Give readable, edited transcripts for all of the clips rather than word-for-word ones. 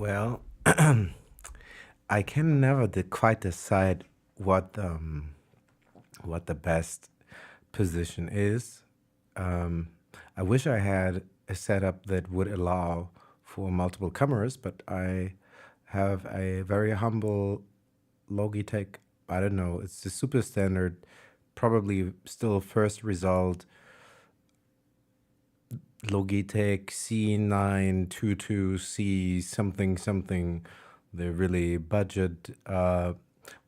Well, I can never quite decide what what the best position is. Um, I wish I had a setup that would allow for multiple cameras, but I have a very humble Logitech. I don't know. It's the super standard, probably still first result Logitech C922C something something, the really budget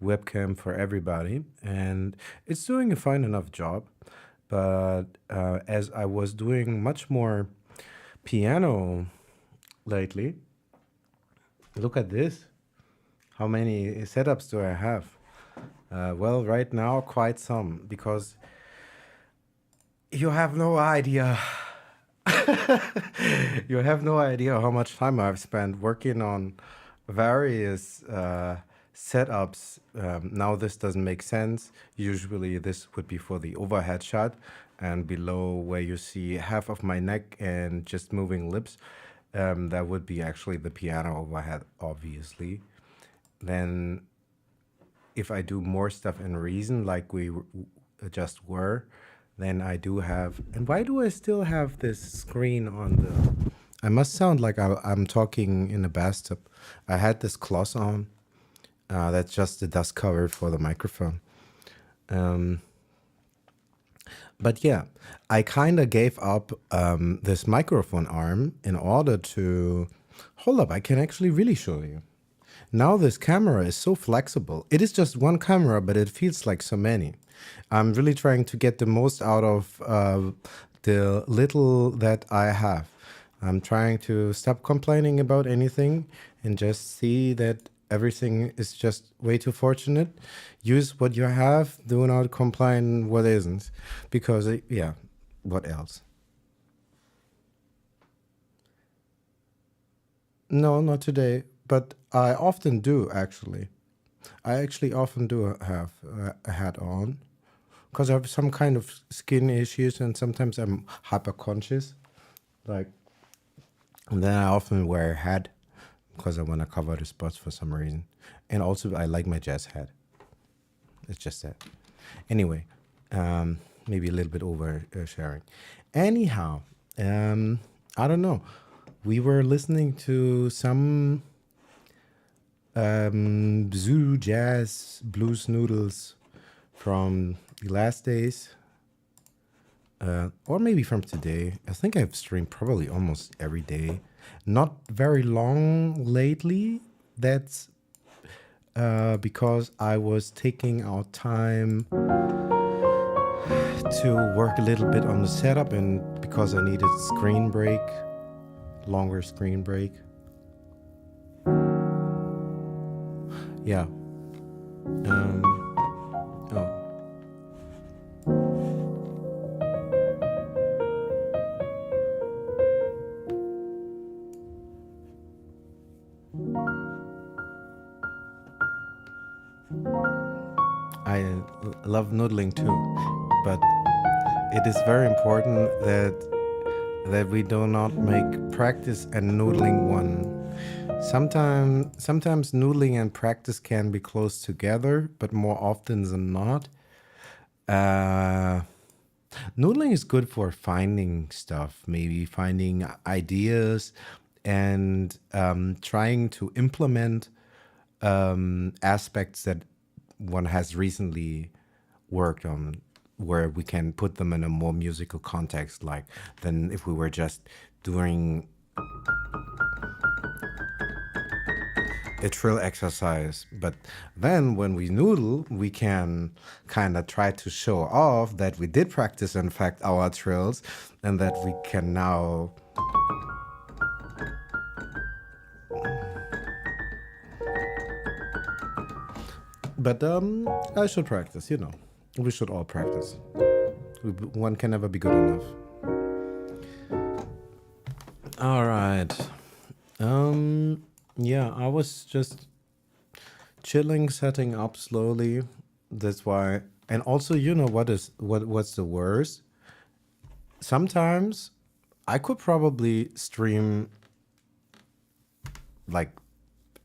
webcam for everybody, and it's doing a fine enough job. But as I was doing much more piano lately, look at this. How many setups do I have? Well, right now, quite some, because you have no idea. You have no idea how much time I've spent working on various setups. Now, this doesn't make sense. Usually, this would be for the overhead shot, and below where you see half of my neck and just moving lips, that would be actually the piano overhead, obviously. Then if I do more stuff in Reason, like just were, then I do have. And why do I still have this screen on the? I must sound like I'm talking in a bathtub. I had this cloth on. That's just the dust cover for the microphone. Um, but yeah, I kind of gave up this microphone arm in order to. Hold up, I can actually really show you. Now this camera is so flexible. It is just one camera, but it feels like so many. I'm really trying to get the most out of the little that I have. I'm trying to stop complaining about anything and just see that everything is just way too fortunate. Use what you have, do not complain what isn't. Because, yeah, what else? No, not today, but I often do actually. I actually often do have a hat on because I have some kind of skin issues and sometimes I'm hyper conscious. Like, and then I often wear a hat because I want to cover the spots for some reason. And also, I like my jazz hat. It's just that. Anyway, maybe a little bit over sharing. Anyhow, I don't know. We were listening to some Zulu jazz blues noodles from the last days, or maybe from today. I think I've streamed probably almost every day. Not very long lately. That's because I was taking out time to work a little bit on the setup and because I needed screen break, longer screen break. Yeah. Oh. I love noodling too, but it is very important that we do not make practice and noodling one. Sometimes noodling and practice can be close together, but more often than not, uh, noodling is good for finding stuff, maybe finding ideas and trying to implement aspects that one has recently worked on where we can put them in a more musical context like than if we were just doing a trill exercise. But then when we noodle, we can kind of try to show off that we did practice, in fact, our trills and that we can now. But I should practice, you know. We should all practice. One can never be good enough. All right. Yeah, I was just chilling, setting up slowly. That's why. And also, you know what's the worst? Sometimes I could probably stream like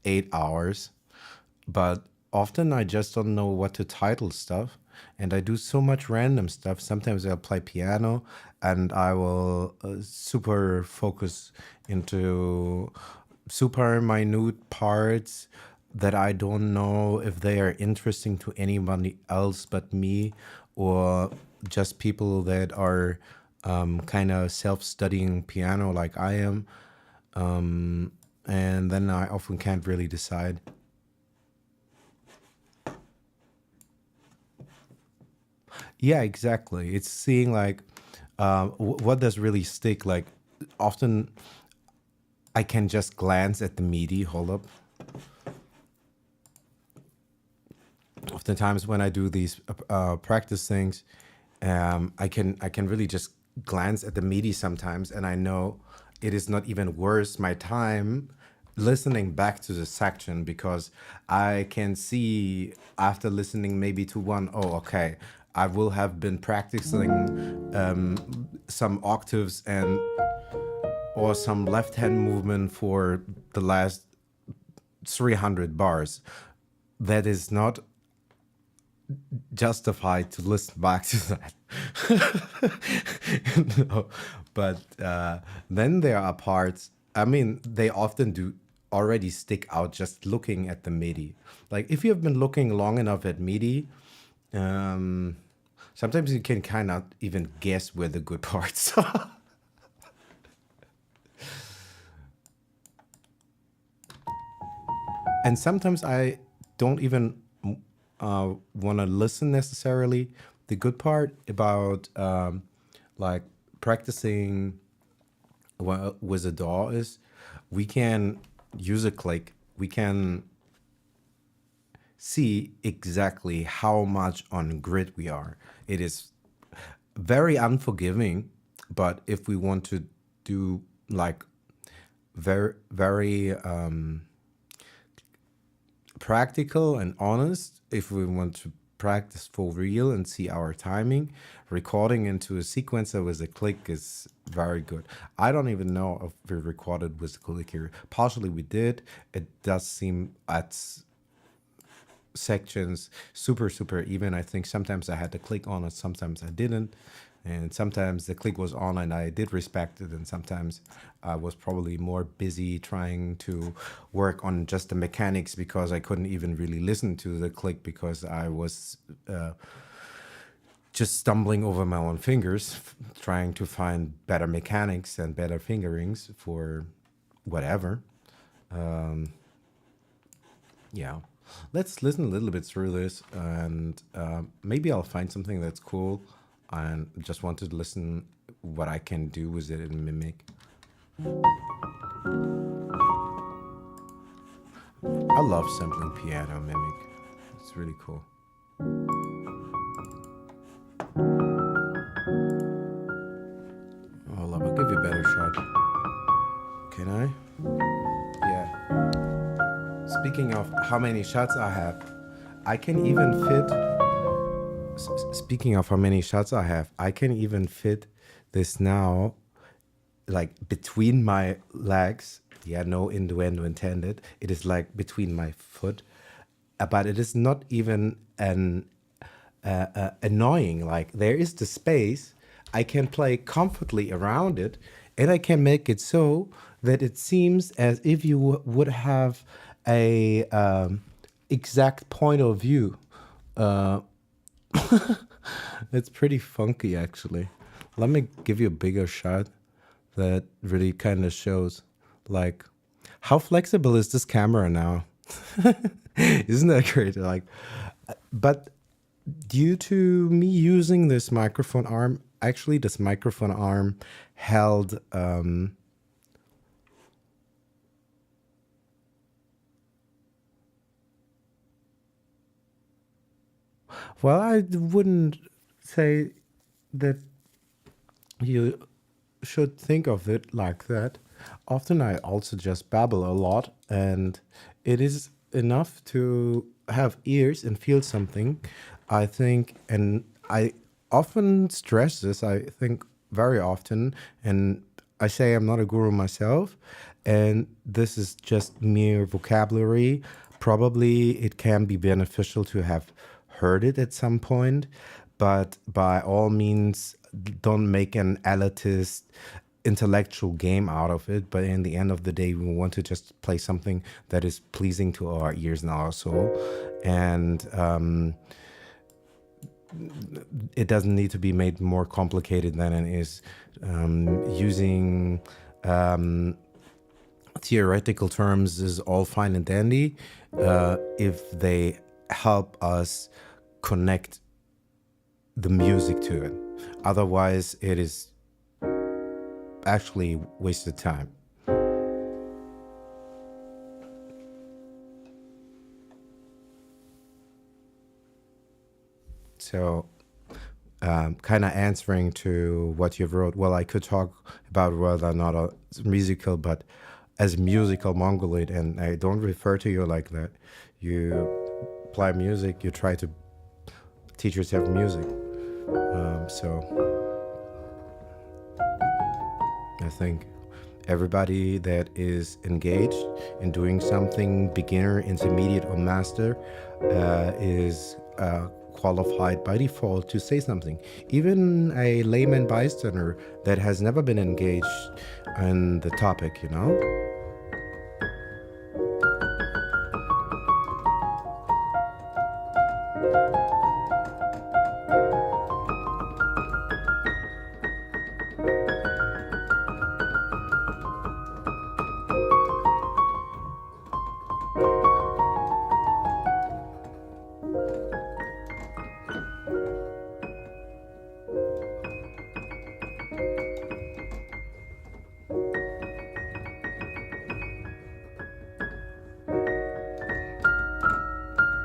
8 hours, but often I just don't know what to title stuff. And I do so much random stuff. Sometimes I'll play piano and I will super focus into super minute parts that I don't know if they are interesting to anybody else but me, or just people that are kind of self studying piano like I am. And then I often can't really decide. Yeah, exactly. It's seeing like what does really stick. Like often I can just glance at the MIDI. Hold up. Oftentimes when I do these practice things, I can really just glance at the MIDI sometimes, and I know it is not even worth my time listening back to the section, because I can see after listening maybe to one, oh, okay, I will have been practicing some octaves and or some left hand movement for the last 300 bars. That is not justified to listen back to that. No. But then there are parts, I mean, they often do already stick out just looking at the MIDI. Like if you have been looking long enough at MIDI, um, sometimes you can kind of even guess where the good parts are. And sometimes I don't even want to listen necessarily. The good part about like practicing with a DAW is we can use a click. We can see exactly how much on grid we are. It is very unforgiving, but if we want to do like very practical and honest, if we want to practice for real and see our timing, recording into a sequencer with a click is very good. I don't even know if we recorded with a click here. Partially we did. It does seem at sections super even. I think sometimes I had to click on it, sometimes I didn't, and sometimes the click was on and I did respect it, and sometimes I was probably more busy trying to work on just the mechanics because I couldn't even really listen to the click because I was just stumbling over my own fingers, trying to find better mechanics and better fingerings for whatever. Yeah. Let's listen a little bit through this, and maybe I'll find something that's cool and just want to listen what I can do with it in Mimic. I love sampling piano Mimic. It's really cool. Hold up, I'll give you a better shot. Can I? Yeah. Speaking of how many shots I have, I can even fit. Speaking of how many shots I have, I can even fit this now, like between my legs. Yeah, no innuendo intended. It is like between my foot, but it is not even an annoying. Like there is the space. I can play comfortably around it, and I can make it so that it seems as if you would have a exact point of view. It's pretty funky, actually. Let me give you a bigger shot that really kind of shows, like, how flexible is this camera now? Isn't that great? Like, but due to me using this microphone arm, actually, this microphone arm held. Well, I wouldn't say that you should think of it like that. Often I also just babble a lot, and it is enough to have ears and feel something, I think. And I often stress this, I think, very often. And I say I'm not a guru myself, and this is just mere vocabulary. Probably it can be beneficial to have heard it at some point, but by all means, don't make an elitist intellectual game out of it. But in the end of the day, we want to just play something that is pleasing to our ears and our soul. And it doesn't need to be made more complicated than it is. Using theoretical terms is all fine and dandy if they help us connect the music to it. Otherwise, it is actually wasted time. So, kind of answering to what you wrote. Well, I could talk about whether or not it's musical, but as musical mongoloid, and I don't refer to you like that. You apply music, you try to teach yourself music. So I think everybody that is engaged in doing something, beginner, intermediate, or master, is qualified by default to say something. Even a layman bystander that has never been engaged in the topic, you know?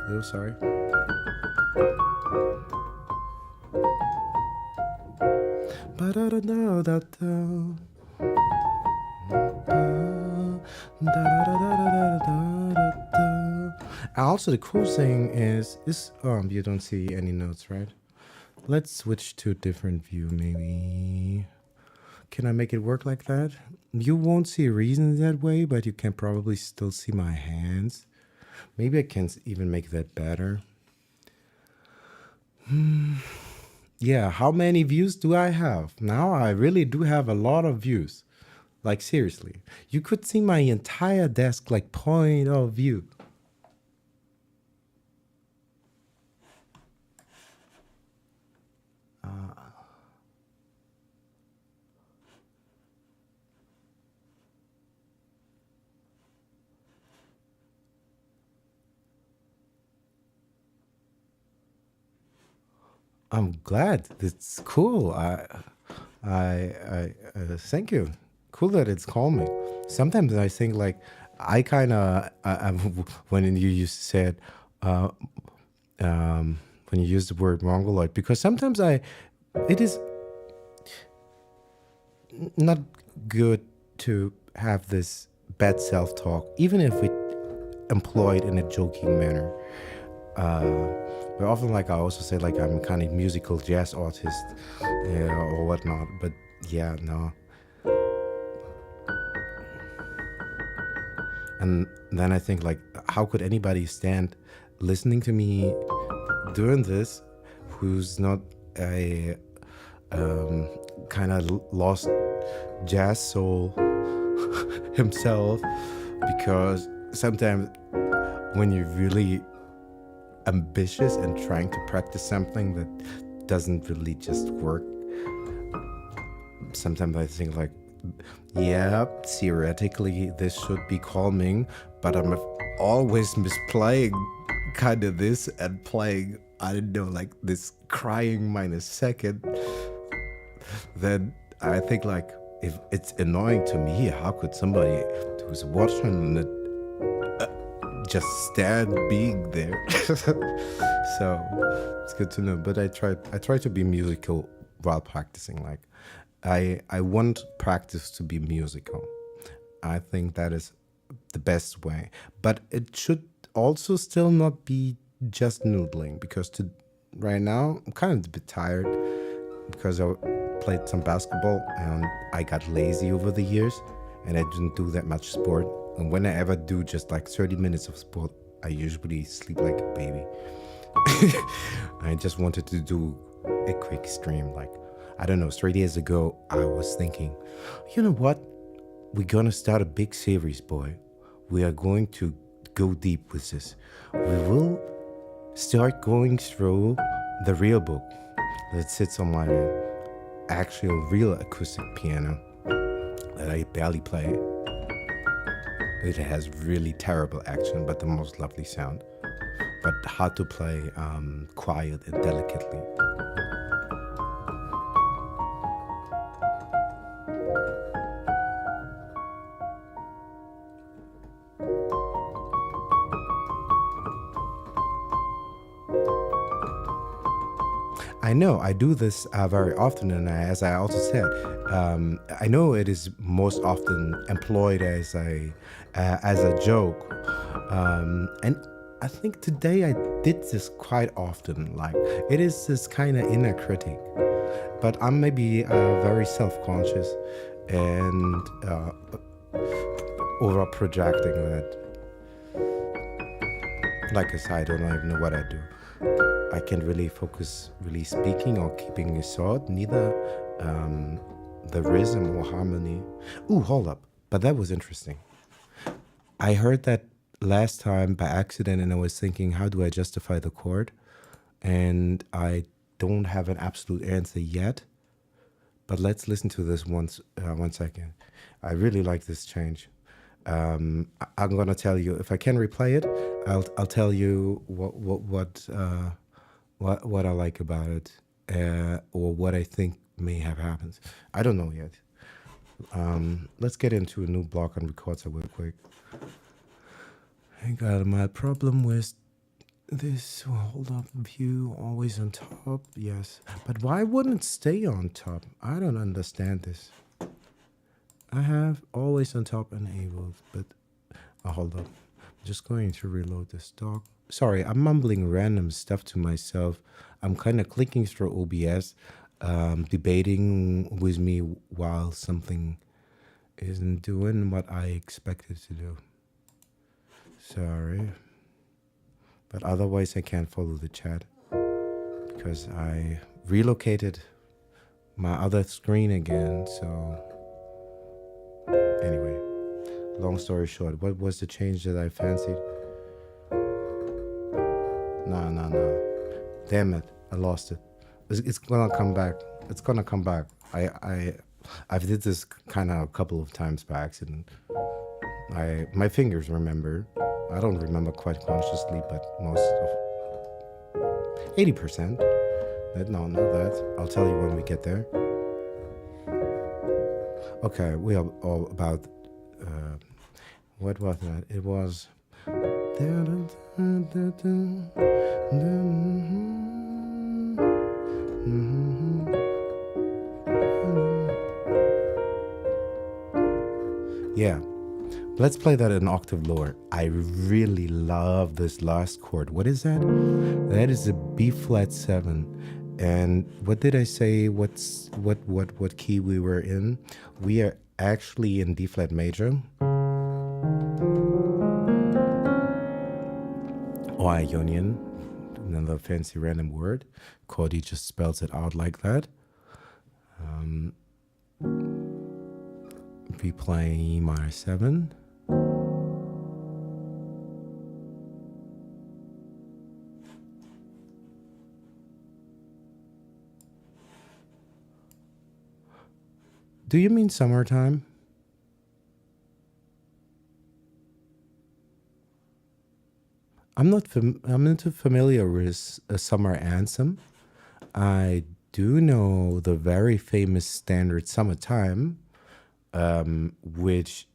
Oh, sorry. Ba-da-da-da-da-da. Also, the cool thing is this. You don't see any notes, right? Let's switch to a different view, maybe. Can I make it work like that? You won't see a reason that way, but you can probably still see my hands. Maybe I can even make that better. Yeah, how many views do I have? Now I really do have a lot of views. Like, seriously. You could see my entire desk, like, point of view. I'm glad. It's cool. Thank you. Cool that it's calming. Sometimes I think like I kind of when you said when you use the word mongoloid, because sometimes it is not good to have this bad self-talk, even if we employ it in a joking manner. But often, like I also say, like I'm kind of musical jazz artist, or whatnot. But yeah, no. And then I think, like, how could anybody stand listening to me doing this, who's not a kind of lost jazz soul himself? Because sometimes when you're really ambitious and trying to practice something that doesn't really just work, sometimes I think like, yeah, theoretically this should be calming, but I'm always misplaying kind of this and playing, I don't know, like this crying minus second. Then I think like, if it's annoying to me, how could somebody who's watching it just stand being there? So it's good to know. But I try to be musical while practicing. Like I want practice to be musical. I think that is the best way. But it should also still not be just noodling, because right now I'm kind of a bit tired because I played some basketball, and I got lazy over the years, and I didn't do that much sport. And when I ever do just like 30 minutes of sport, I usually sleep like a baby. I just wanted to do a quick stream. Like, I don't know, 3 days ago, I was thinking, you know what? We're gonna start a big series, boy. We are going to go deep with this. We will start going through the real book that sits on my actual real acoustic piano that I barely play. It has really terrible action, but the most lovely sound. But hard to play quiet and delicately. I know I do this very often, and as I also said, I know it is most often employed as a joke, and I think today I did this quite often. Like, it is this kind of inner critic, but I'm maybe very self-conscious and over projecting that. Like I said, I don't even know what I do. I can't really focus really speaking or keeping a thought, neither the rhythm or harmony. Ooh, hold up. But that was interesting. I heard that last time by accident, and I was thinking, how do I justify the chord? And I don't have an absolute answer yet. But let's listen to this one second. I really like this change. I'm gonna tell you, if I can replay it, I'll tell you what I like about it, or what I think may have happened. I don't know yet. Let's get into a new block on records real quick. I got my problem with this hold up view always on top. Yes, but why wouldn't it stay on top? I don't understand this. I have always on top enabled, but hold up. I'm just going to reload this doc. Sorry, I'm mumbling random stuff to myself. I'm kind of clicking through OBS, debating with me while something isn't doing what I expected to do. Sorry. But otherwise I can't follow the chat because I relocated my other screen again, so anyway, long story short, what was the change that I fancied? No. Damn it, I lost it. It's gonna come back. It's gonna come back. I've did this kind of a couple of times by accident. My fingers remember. I don't remember quite consciously, but most of 80%. No, not that. I'll tell you when we get there. Okay, we are all about. What was that? It was. Yeah, let's play that an octave lower. I really love this last chord. What is that? That is a B flat 7. And what did I say? What key we were in? We are actually in D flat major. Or Ionian, another fancy random word. Cordy just spells it out like that. We play E minor 7. Do you mean summertime? I'm not familiar with a summer anthem. I do know the very famous standard Summertime, which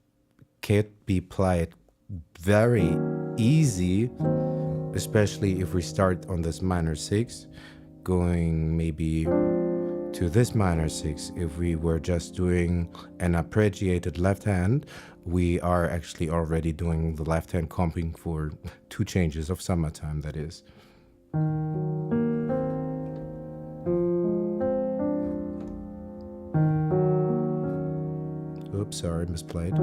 can be played very easy, especially if we start on this minor 6, going maybe to this minor 6. If we were just doing an arpeggiated left hand, we are actually already doing the left hand comping for 2 changes of Summertime, that is. sorry, misplayed.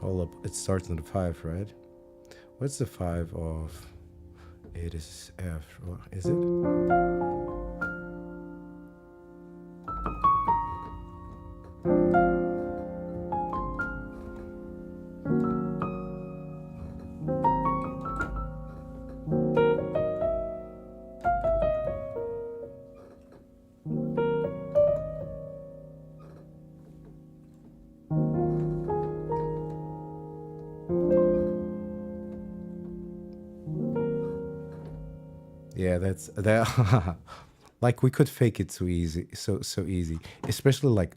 Hold up, it starts on the 5, right? What's the 5 of? It is F, is it? Yeah, that's that. Like we could fake it so easy, so easy. Especially like,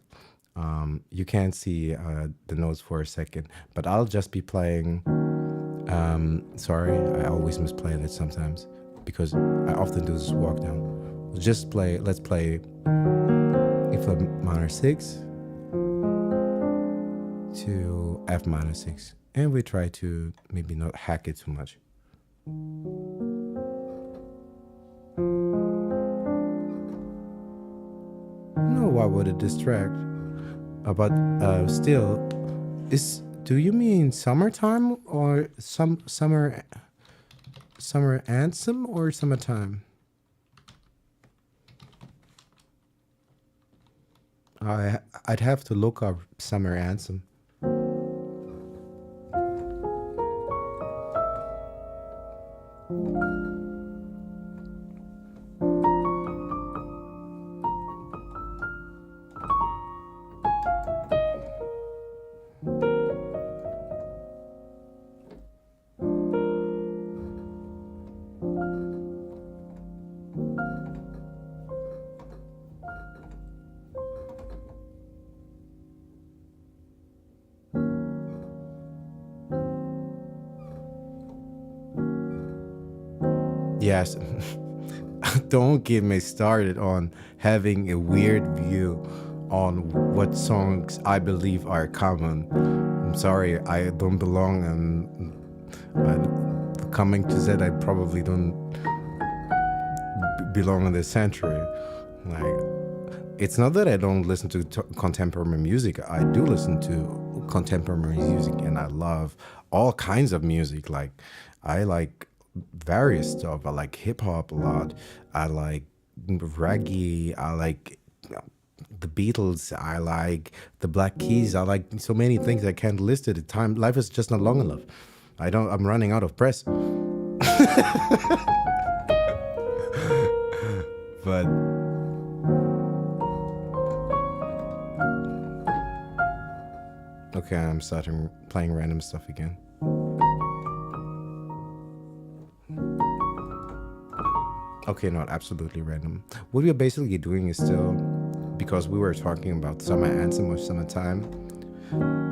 you can't see the notes for a second, but I'll just be playing. Sorry, I always misplay it sometimes because I often do this walk down. Just play. Let's play E flat minor 6 to F minor 6, and we try to maybe not hack it too much. No, why would it distract? But still, do you mean summertime or summer anthem or summertime? I'd have to look up summer anthem. Yes. Don't get me started on having a weird view on what songs I believe are common. I'm sorry, I don't belong, and coming to that, I probably don't belong in this century. Like, it's not that I don't listen to contemporary music. I do listen to contemporary music, and I love all kinds of music. Like, I like various stuff. I like hip hop a lot. I like reggae. I like the Beatles. I like the Black Keys. I like so many things I can't list at a time. Life is just not long enough. I'm running out of press. But okay, I'm starting playing random stuff again. Okay, not absolutely random. What we're basically doing is still, because we were talking about summer anthem or summertime,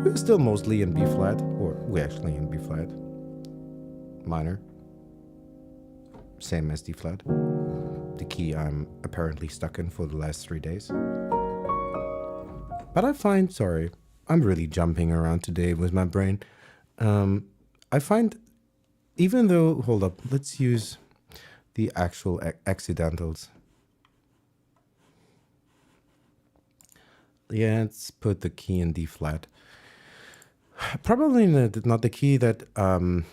we're still mostly in B flat, or we're actually in B flat minor, same as D flat, the key I'm apparently stuck in for the last 3 days. But I find, sorry, I'm really jumping around today with my brain. I find, even though, hold up, let's use the actual accidentals. Yeah, let's put the key in D flat. Probably not the key that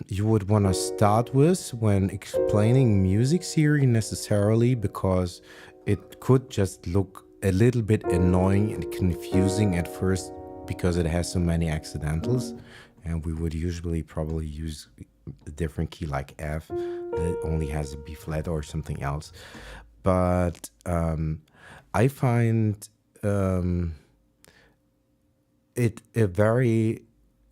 you would want to start with when explaining music theory necessarily, because it could just look a little bit annoying and confusing at first because it has so many accidentals, and we would usually probably use a different key like F that only has a B flat or something else. But I find it a very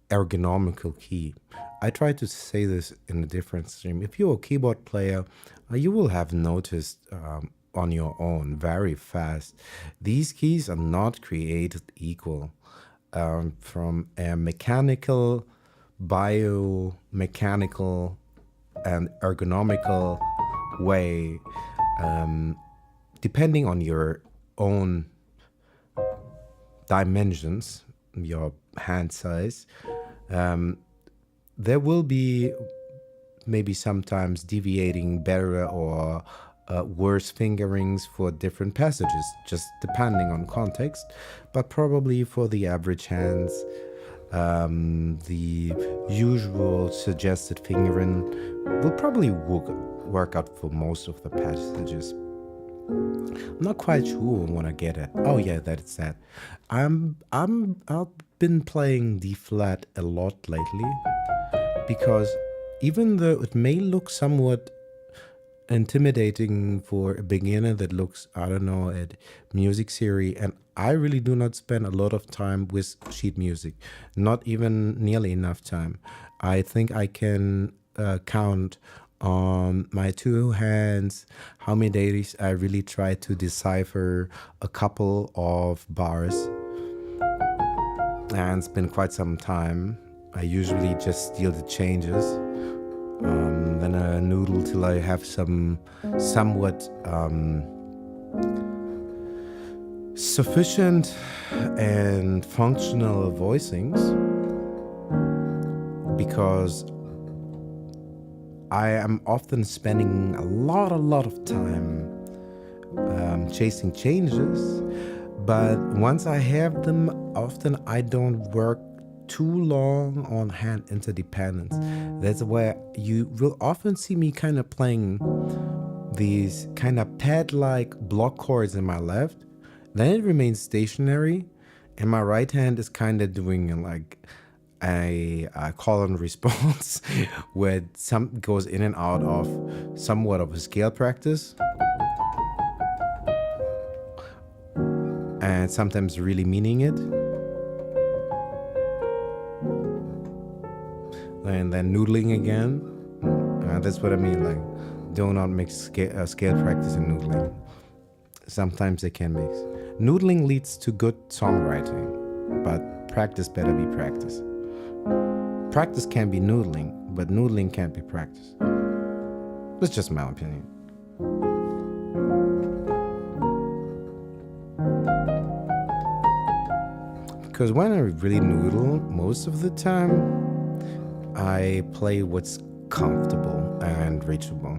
ergonomical key. I try to say this in a different stream. If you're a keyboard player, you will have noticed on your own very fast. These keys are not created equal. From a mechanical, biomechanical, and ergonomical way, depending on your own dimensions, your hand size, there will be maybe sometimes deviating better or worse fingerings for different passages, just depending on context. But probably for the average hands, the usual suggested fingering will probably work out for most of the passages. I'm not quite sure when I get it. Oh yeah, that's that. I've been playing D flat a lot lately because even though it may look somewhat intimidating for a beginner that looks, I don't know, at music theory, and I really do not spend a lot of time with sheet music, not even nearly enough time. I think I can count on my two hands how many days I really try to decipher a couple of bars, and it's been quite some time. I usually just steal the changes, then I noodle till I have some somewhat sufficient and functional voicings, because I am often spending a lot of time chasing changes, but once I have them, often I don't work too long on hand interdependence. That's where you will often see me kind of playing these kind of pad-like block chords in my left, then it remains stationary, and my right hand is kind of doing like a call and response where some goes in and out of somewhat of a scale practice, and sometimes really meaning it. And then noodling again. That's what I mean, like, do not mix scale practice and noodling. Sometimes they can mix. Noodling leads to good songwriting, but practice better be practice. Practice can be noodling, but noodling can't be practice. That's just my opinion. Because when I really noodle, most of the time, I play what's comfortable and reachable.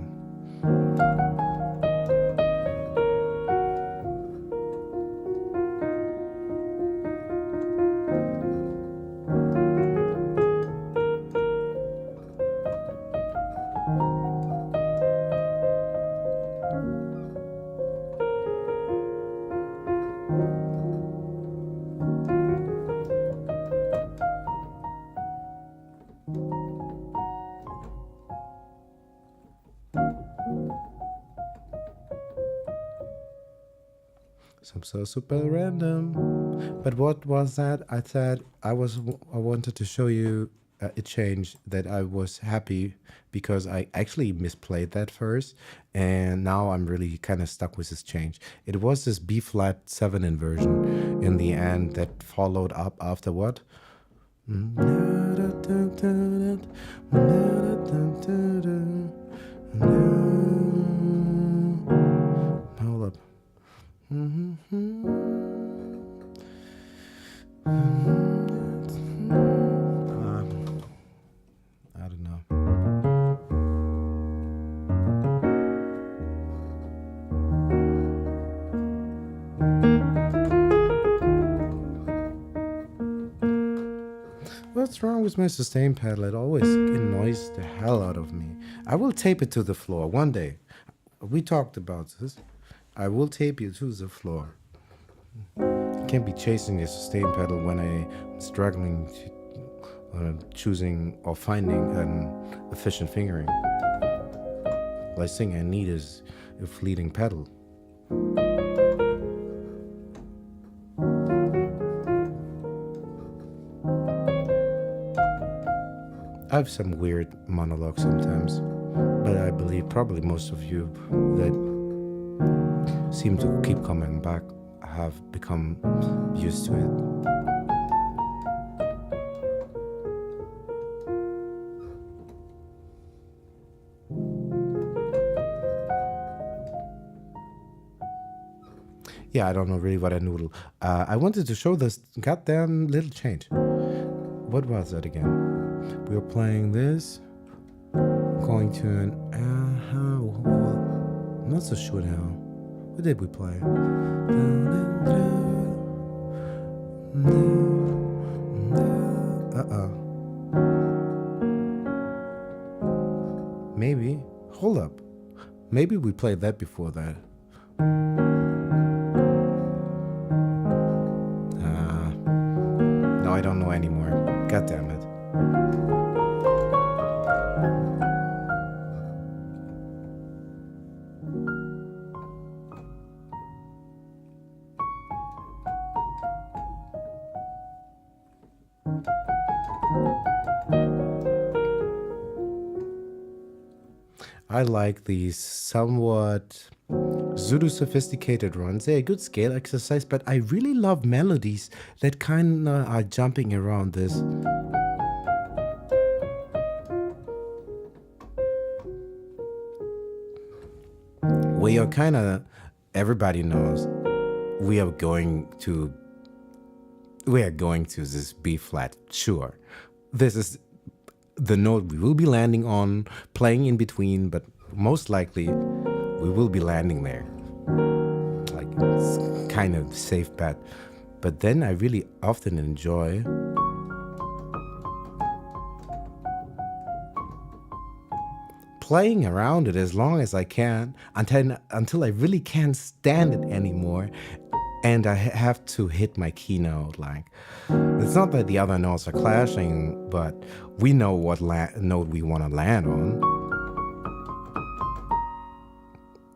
So super random. But what was that? I said I wanted to show you a change that I was happy because I actually misplayed that first, and now I'm really kind of stuck with this change. It was this B flat 7 inversion in the end that followed up after what? Hold up. I don't know. What's wrong with my sustain pedal? It always annoys the hell out of me. I will tape it to the floor one day. We talked about this. I will tape you to the floor. I can't be chasing the sustain pedal when I'm struggling to choosing or finding an efficient fingering. Last thing I need is a fleeting pedal. I have some weird monologue sometimes, but I believe probably most of you that seem to keep coming back have become used to it. Yeah, I don't know really what I noodle. I wanted to show this goddamn little change. What was that again? We were playing this, going to an I'm not so sure now. What did we play? Maybe. Hold up. Maybe we played that before that. No, I don't know anymore. God damn it. I like these somewhat pseudo-sophisticated runs. They're a good scale exercise, but I really love melodies that kind of are jumping around this. We are kind of, everybody knows, we are going to this B flat, sure. This is the note we will be landing on, playing in between, but most likely we will be landing there. Like, it's kind of safe bet. But then I really often enjoy playing around it as long as I can until I really can't stand it anymore and I have to hit my keynote. Like, it's not that the other notes are clashing, but we know what note we want to land on.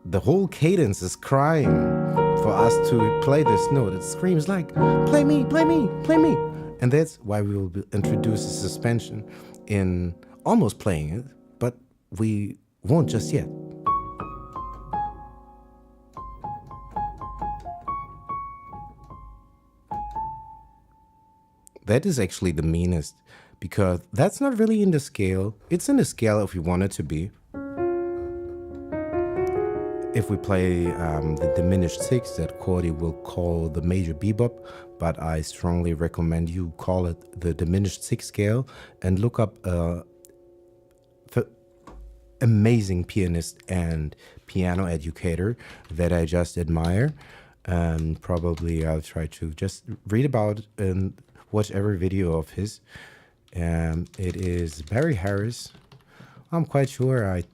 The whole cadence is crying for us to play this note. It screams like, play me, play me, play me. And that's why we will introduce a suspension in almost playing it, but we won't just yet. That is actually the meanest, because that's not really in the scale. It's in the scale if we want it to be. If we play the diminished sixth, that Cordy will call the major bebop, but I strongly recommend you call it the diminished sixth scale and look up amazing pianist and piano educator that I just admire. And probably I'll try to just read about and watch every video of his. It is Barry Harris. I'm quite sure I've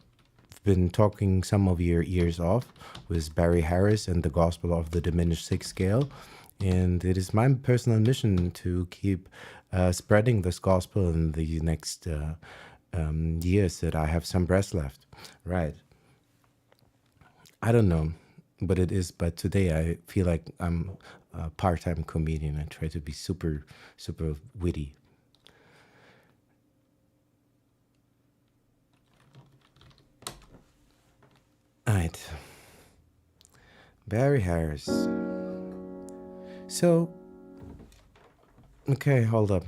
been talking some of your ears off with Barry Harris and the Gospel of the Diminished Sixth Scale. And it is my personal mission to keep spreading this gospel in the next years that I have some breath left. Right. I don't know what it is, but today I feel like I'm a part-time comedian. I try to be super, super witty. All right. Barry Harris. So, okay, hold up.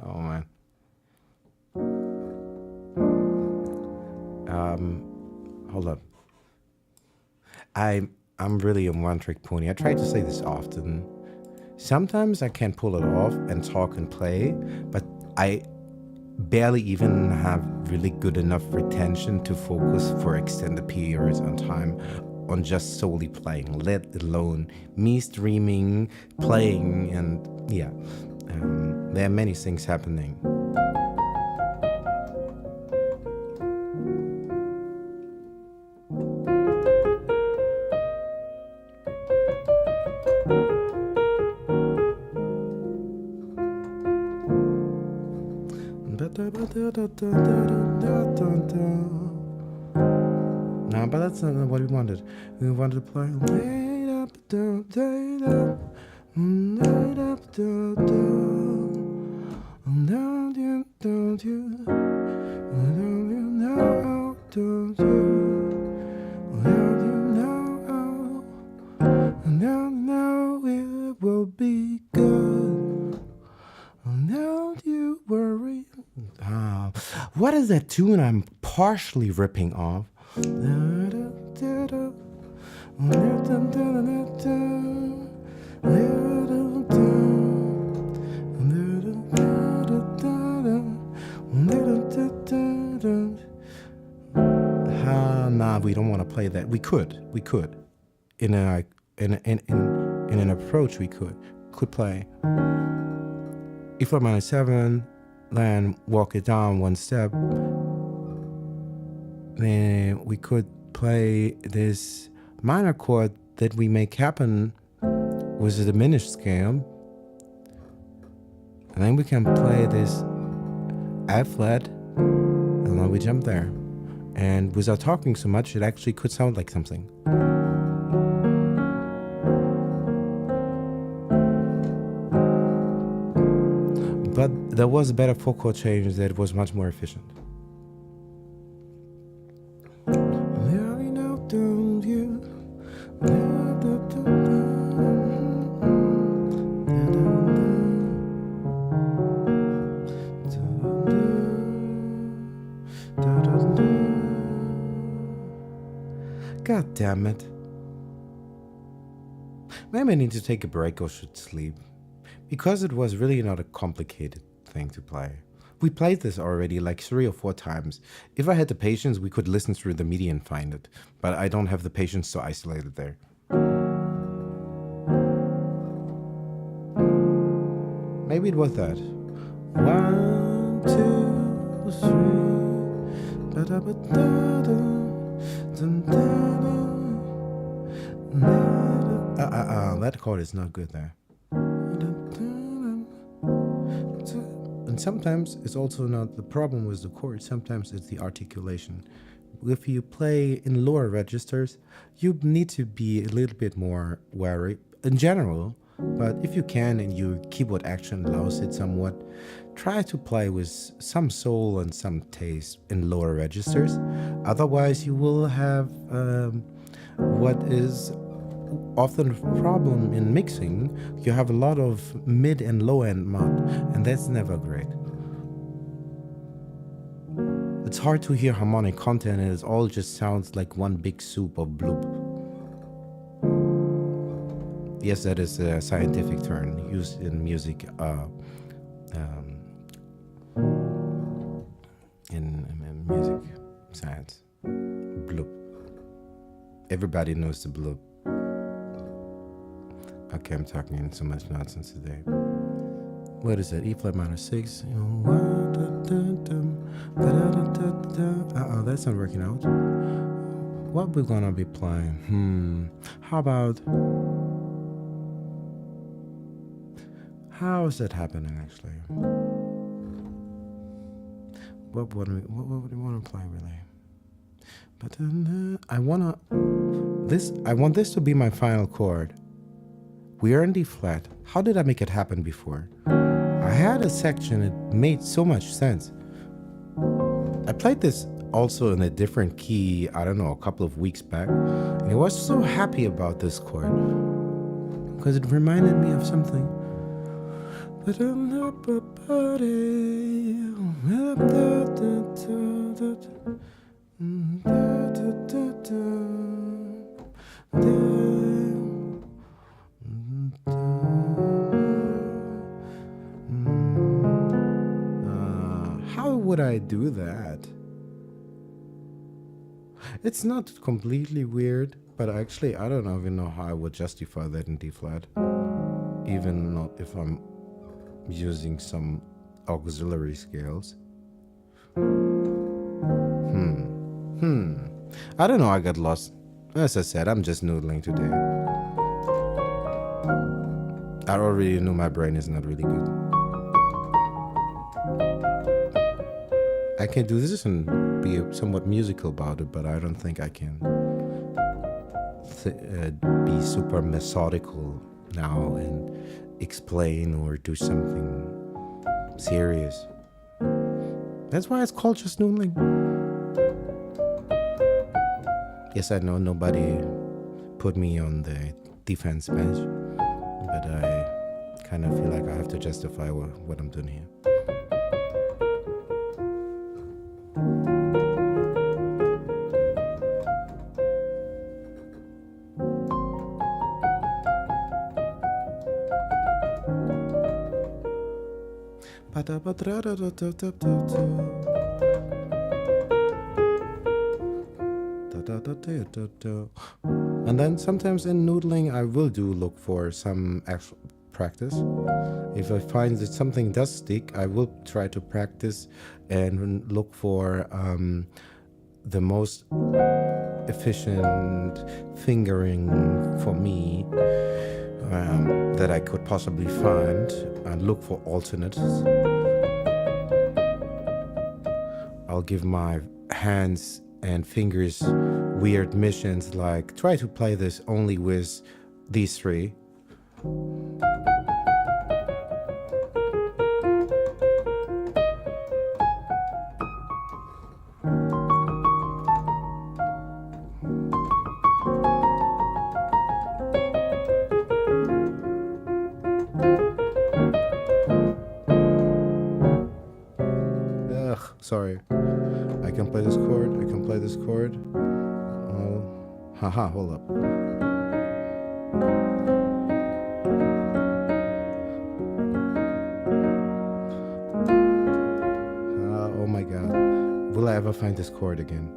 Oh man. Hold up. I'm really a one-trick pony. I try to say this often. Sometimes I can pull it off and talk and play, but I barely even have really good enough retention to focus for extended periods on time on just solely playing, let alone me streaming, playing, and yeah. There are many things happening. No, but that's not what we wanted. We wanted to play. What is that tune I'm partially ripping off? Nah, we don't want to play that. We could. In a in an approach, we could play E flat minor 7, then walk it down one step. Then we could play this minor chord that we make happen with a diminished scale. And then we can play this F flat, and then we jump there. And without talking so much, it actually could sound like something. But there was a better 4-chord change that was much more efficient. God damn it. Maybe I need to take a break or should sleep. Because it was really not a complicated thing to play. We played this already like 3 or 4 times. If I had the patience, we could listen through the MIDI and find it. But I don't have the patience to isolate it there. Maybe it was that. 1, 2, 3. That chord is not good there. And sometimes it's also not the problem with the chord, sometimes it's the articulation. If you play in lower registers, you need to be a little bit more wary in general, but if you can and your keyboard action allows it somewhat, try to play with some soul and some taste in lower registers. Otherwise, you will have what is often a problem in mixing. You have a lot of mid and low end mod, and that's never great. It's hard to hear harmonic content, and it all just sounds like one big soup of bloop. Yes, that is a scientific term used in music, in music science. Bloop. Everybody knows the bloop. Okay, I'm talking so much nonsense today. What is that? E flat minor 6. That's not working out. What we're gonna be playing? How about? How is that happening actually? What do you want to play really? But I want this to be my final chord. We are in D flat. How did I make it happen before? I had a section, it made so much sense. I played this also in a different key, I don't know, a couple of weeks back. And I was so happy about this chord because it reminded me of something. But I'm not a buddy. How would I do that? It's not completely weird, but actually I don't even know how I would justify that in D flat. Even not if I'm using some auxiliary scales. I don't know, I got lost. As I said, I'm just noodling today. I already know my brain is not really good. I can do this and be somewhat musical about it, but I don't think I can be super methodical now and explain or do something serious. That's why it's called just noodling. Yes, I know nobody put me on the defense bench, but I kind of feel like I have to justify what I'm doing here. And then sometimes in noodling, I will do look for some actual practice. If I find that something does stick, I will try to practice and look for the most efficient fingering for me that I could possibly find and look for alternates. I'll give my hands and fingers weird missions like try to play this only with these three. Ugh, sorry. I can play this chord, I can play this chord. Oh, haha, hold up. Oh my god. Will I ever find this chord again?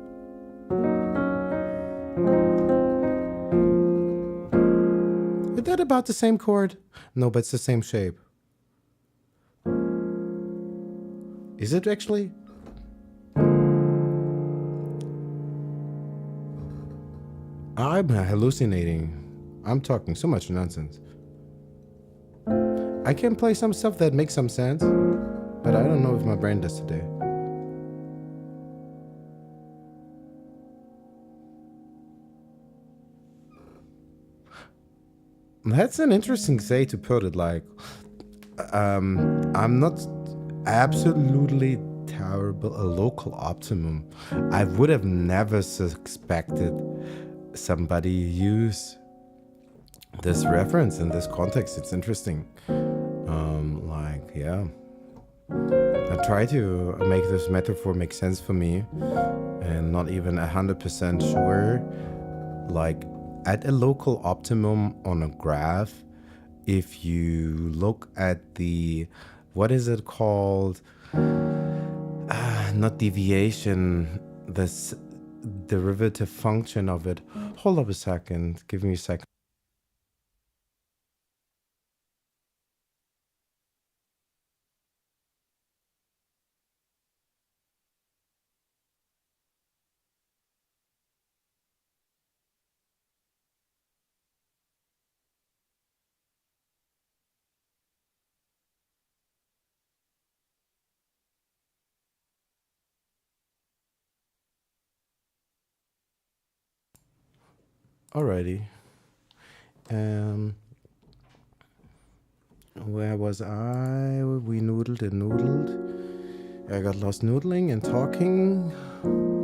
Is that about the same chord? No, but it's the same shape. Is it actually? I'm hallucinating. I'm talking so much nonsense. I can play some stuff that makes some sense, but I don't know if my brain does today. That's an interesting say to put it. Like, I'm not absolutely terrible a local optimum. I would have never suspected somebody use this reference in this context. It's interesting. Like, yeah. I try to make this metaphor make sense for me, and not even 100% sure. Like, at a local optimum on a graph, if you look at the, what is it called? Not deviation, this derivative function of it. Hold up a second. Give me a second. Alrighty. Where was I? We noodled and noodled. I got lost noodling and talking.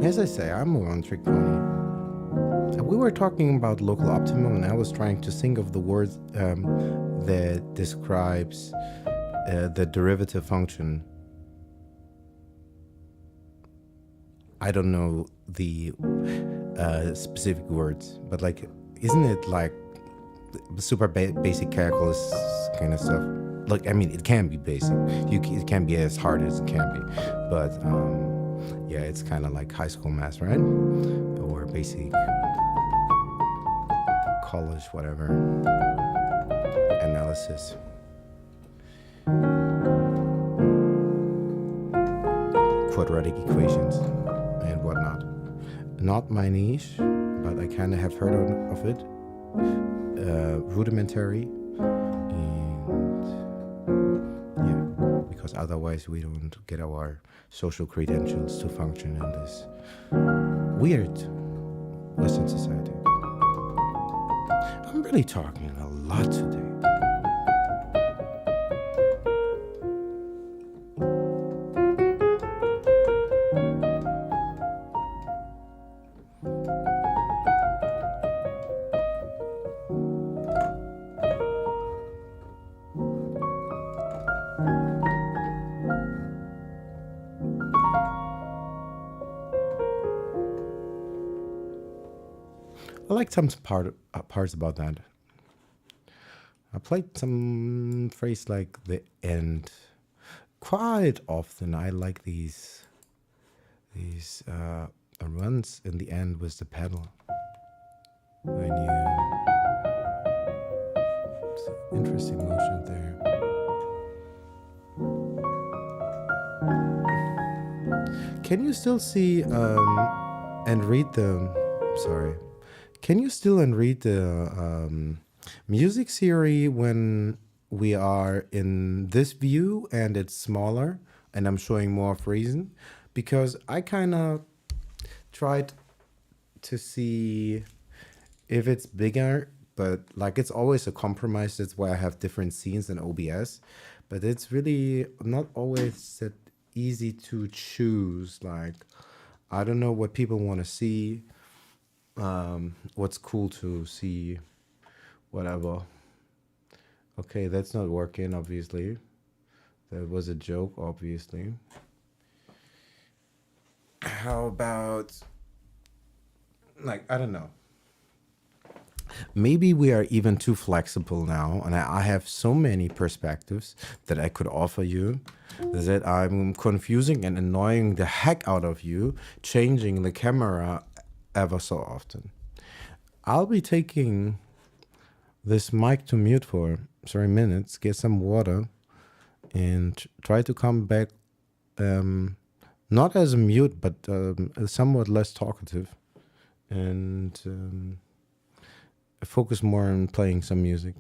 As I say, I'm a one-trick pony. We were talking about local optimum, and I was trying to think of the word that describes the derivative function. I don't know the specific words, but like, isn't it like super basic calculus kind of stuff? Like, I mean, it can be basic. It can be as hard as it can be, but yeah, it's kind of like high school math, right? Or basic college, whatever, analysis. Quadratic equations and whatnot. Not my niche, but I kind of have heard of it. Rudimentary, and yeah, because otherwise we don't get our social credentials to function in this weird Western society. I'm really talking a lot today. I like some parts about that. I played some phrase like the end, quite often I like these runs in the end with the pedal. When you it's an interesting motion there. Can you still see and read the? Sorry. Can you still and read the music theory when we are in this view and it's smaller and I'm showing more of reason? Because I kind of tried to see if it's bigger, but like it's always a compromise. That's why I have different scenes in OBS, but it's really not always that easy to choose. Like, I don't know what people want to see, what's cool to see, whatever. Okay, that's not working, obviously. That was a joke, obviously. How about, like, I don't know. Maybe we are even too flexible now, and I have so many perspectives that I could offer you that I'm confusing and annoying the heck out of you, changing the camera ever so often. I'll be taking this mic to mute for 3 minutes, get some water, and try to come back not as a mute, but somewhat less talkative, and focus more on playing some music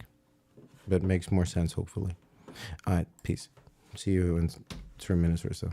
that makes more sense, hopefully. All right, peace. See you in 3 minutes or so.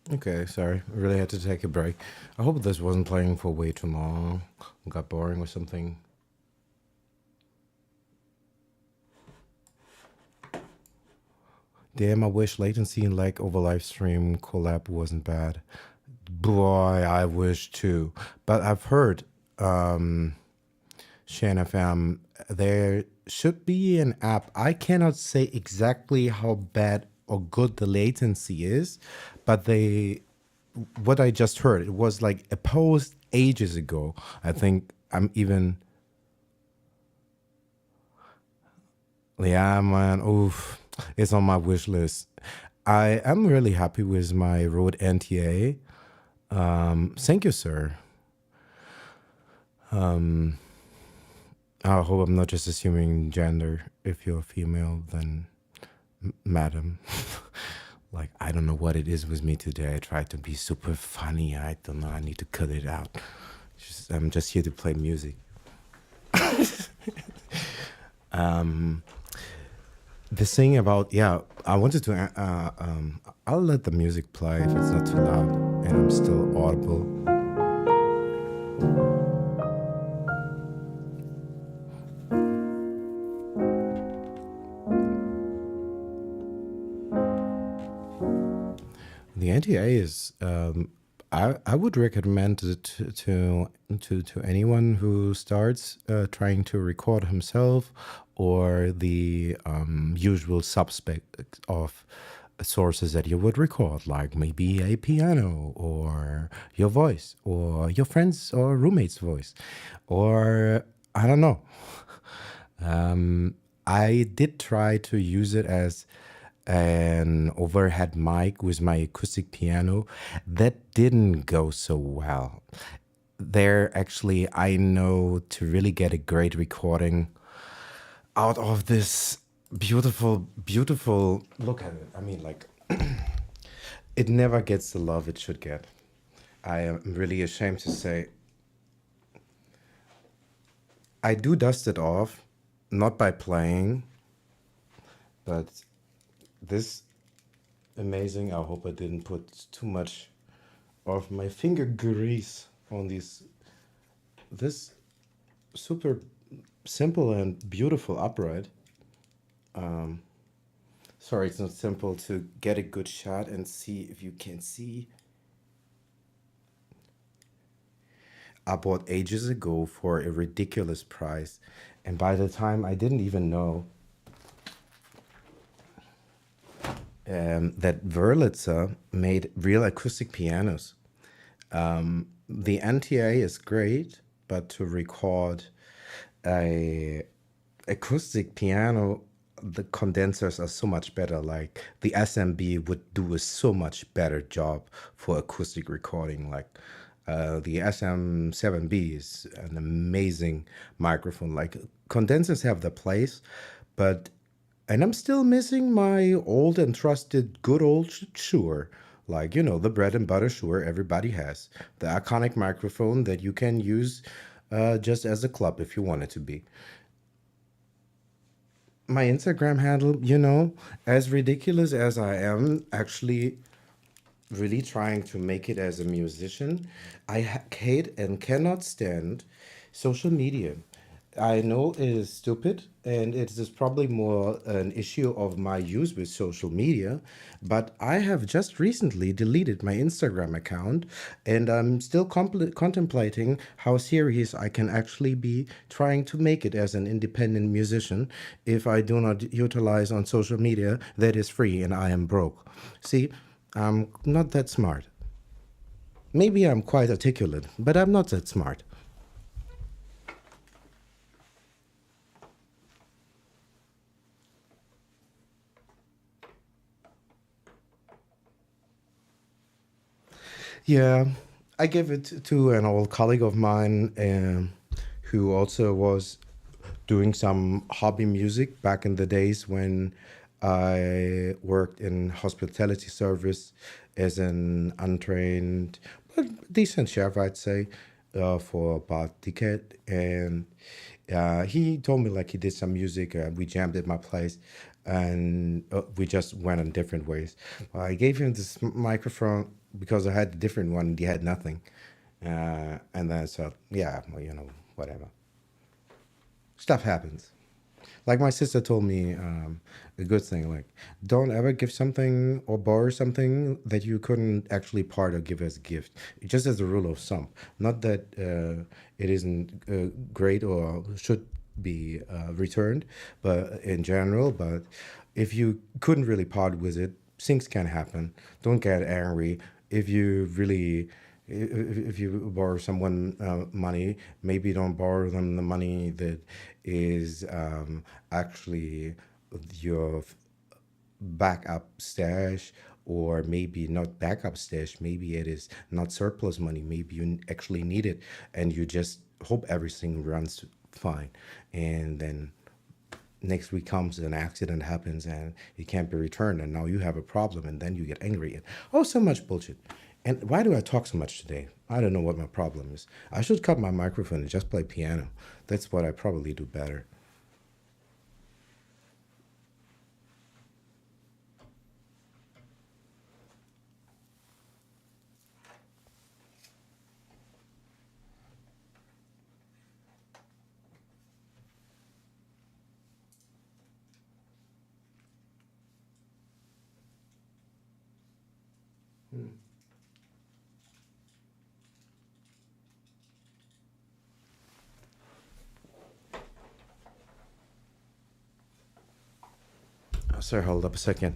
Okay, sorry. I really had to take a break. I hope this wasn't playing for way too long. Got boring or something. Damn, I wish latency and lag over live stream collab wasn't bad. Boy, I wish too. But I've heard, Shan FM, there should be an app. I cannot say exactly how bad or good the latency is, but what I just heard, it was like a post ages ago. I think I'm even, yeah, man, oof, it's on my wish list. I am really happy with my Rode NTA. Thank you, sir. I hope I'm not just assuming gender. If you're female, then madam. Like, I don't know what it is with me today. I tried to be super funny. I don't know. I need to cut it out. I'm just here to play music. The thing about, yeah, I wanted to, I'll let the music play if it's not too loud and I'm still audible. The NTA is, I would recommend it to anyone who starts trying to record himself, or the usual suspect of sources that you would record, like maybe a piano or your voice or your friend's or roommate's voice, or I don't know. I did try to use it as an overhead mic with my acoustic piano. That didn't go so well. There, actually, I know to really get a great recording out of this beautiful, beautiful. Look at it. I mean, like, it never gets the love it should get. I am really ashamed to say I do dust it off, not by playing, but this amazing. I hope I didn't put too much of my finger grease on this super simple and beautiful upright. Sorry, it's not simple to get a good shot and see if you can see. I bought ages ago for a ridiculous price, and by the time I didn't even know that Wurlitzer made real acoustic pianos. The NTA is great, but to record a acoustic piano, the condensers are so much better. Like the SMB would do a so much better job for acoustic recording. Like the SM7B is an amazing microphone. Like condensers have their place, but and I'm still missing my old and trusted good old Shure. Like, the bread and butter Shure everybody has. The iconic microphone that you can use just as a club if you want it to be. My Instagram handle, as ridiculous as I am, actually really trying to make it as a musician, I hate and cannot stand social media. I know it is stupid, and it is probably more an issue of my use with social media, but I have just recently deleted my Instagram account, and I'm still contemplating how serious I can actually be trying to make it as an independent musician if I do not utilize on social media that is free and I am broke. See, I'm not that smart. Maybe I'm quite articulate, but I'm not that smart. Yeah, I gave it to an old colleague of mine, who also was doing some hobby music back in the days when I worked in hospitality service as an untrained but decent chef, I'd say, for about a decade. And he told me like he did some music. We jammed at my place, and we just went in different ways. I gave him this microphone, because I had a different one, they had nothing. And then so yeah, well, whatever. Stuff happens. Like my sister told me, a good thing, like don't ever give something or borrow something that you couldn't actually part or give as a gift. Just as a rule of thumb. Not that it isn't great or should be returned, but in general. But if you couldn't really part with it, things can happen. Don't get angry. If you really if you borrow someone money, maybe don't borrow them the money that is actually your backup stash, or maybe not backup stash. Maybe it is not surplus money. Maybe you actually need it, and you just hope everything runs fine, and then next week comes, an accident happens and it can't be returned, and now you have a problem, and then you get angry and oh, so much bullshit. And why do I talk so much today? I don't know what my problem is. I should cut my microphone and just play piano. That's what I probably do better. Sorry, hold up a second.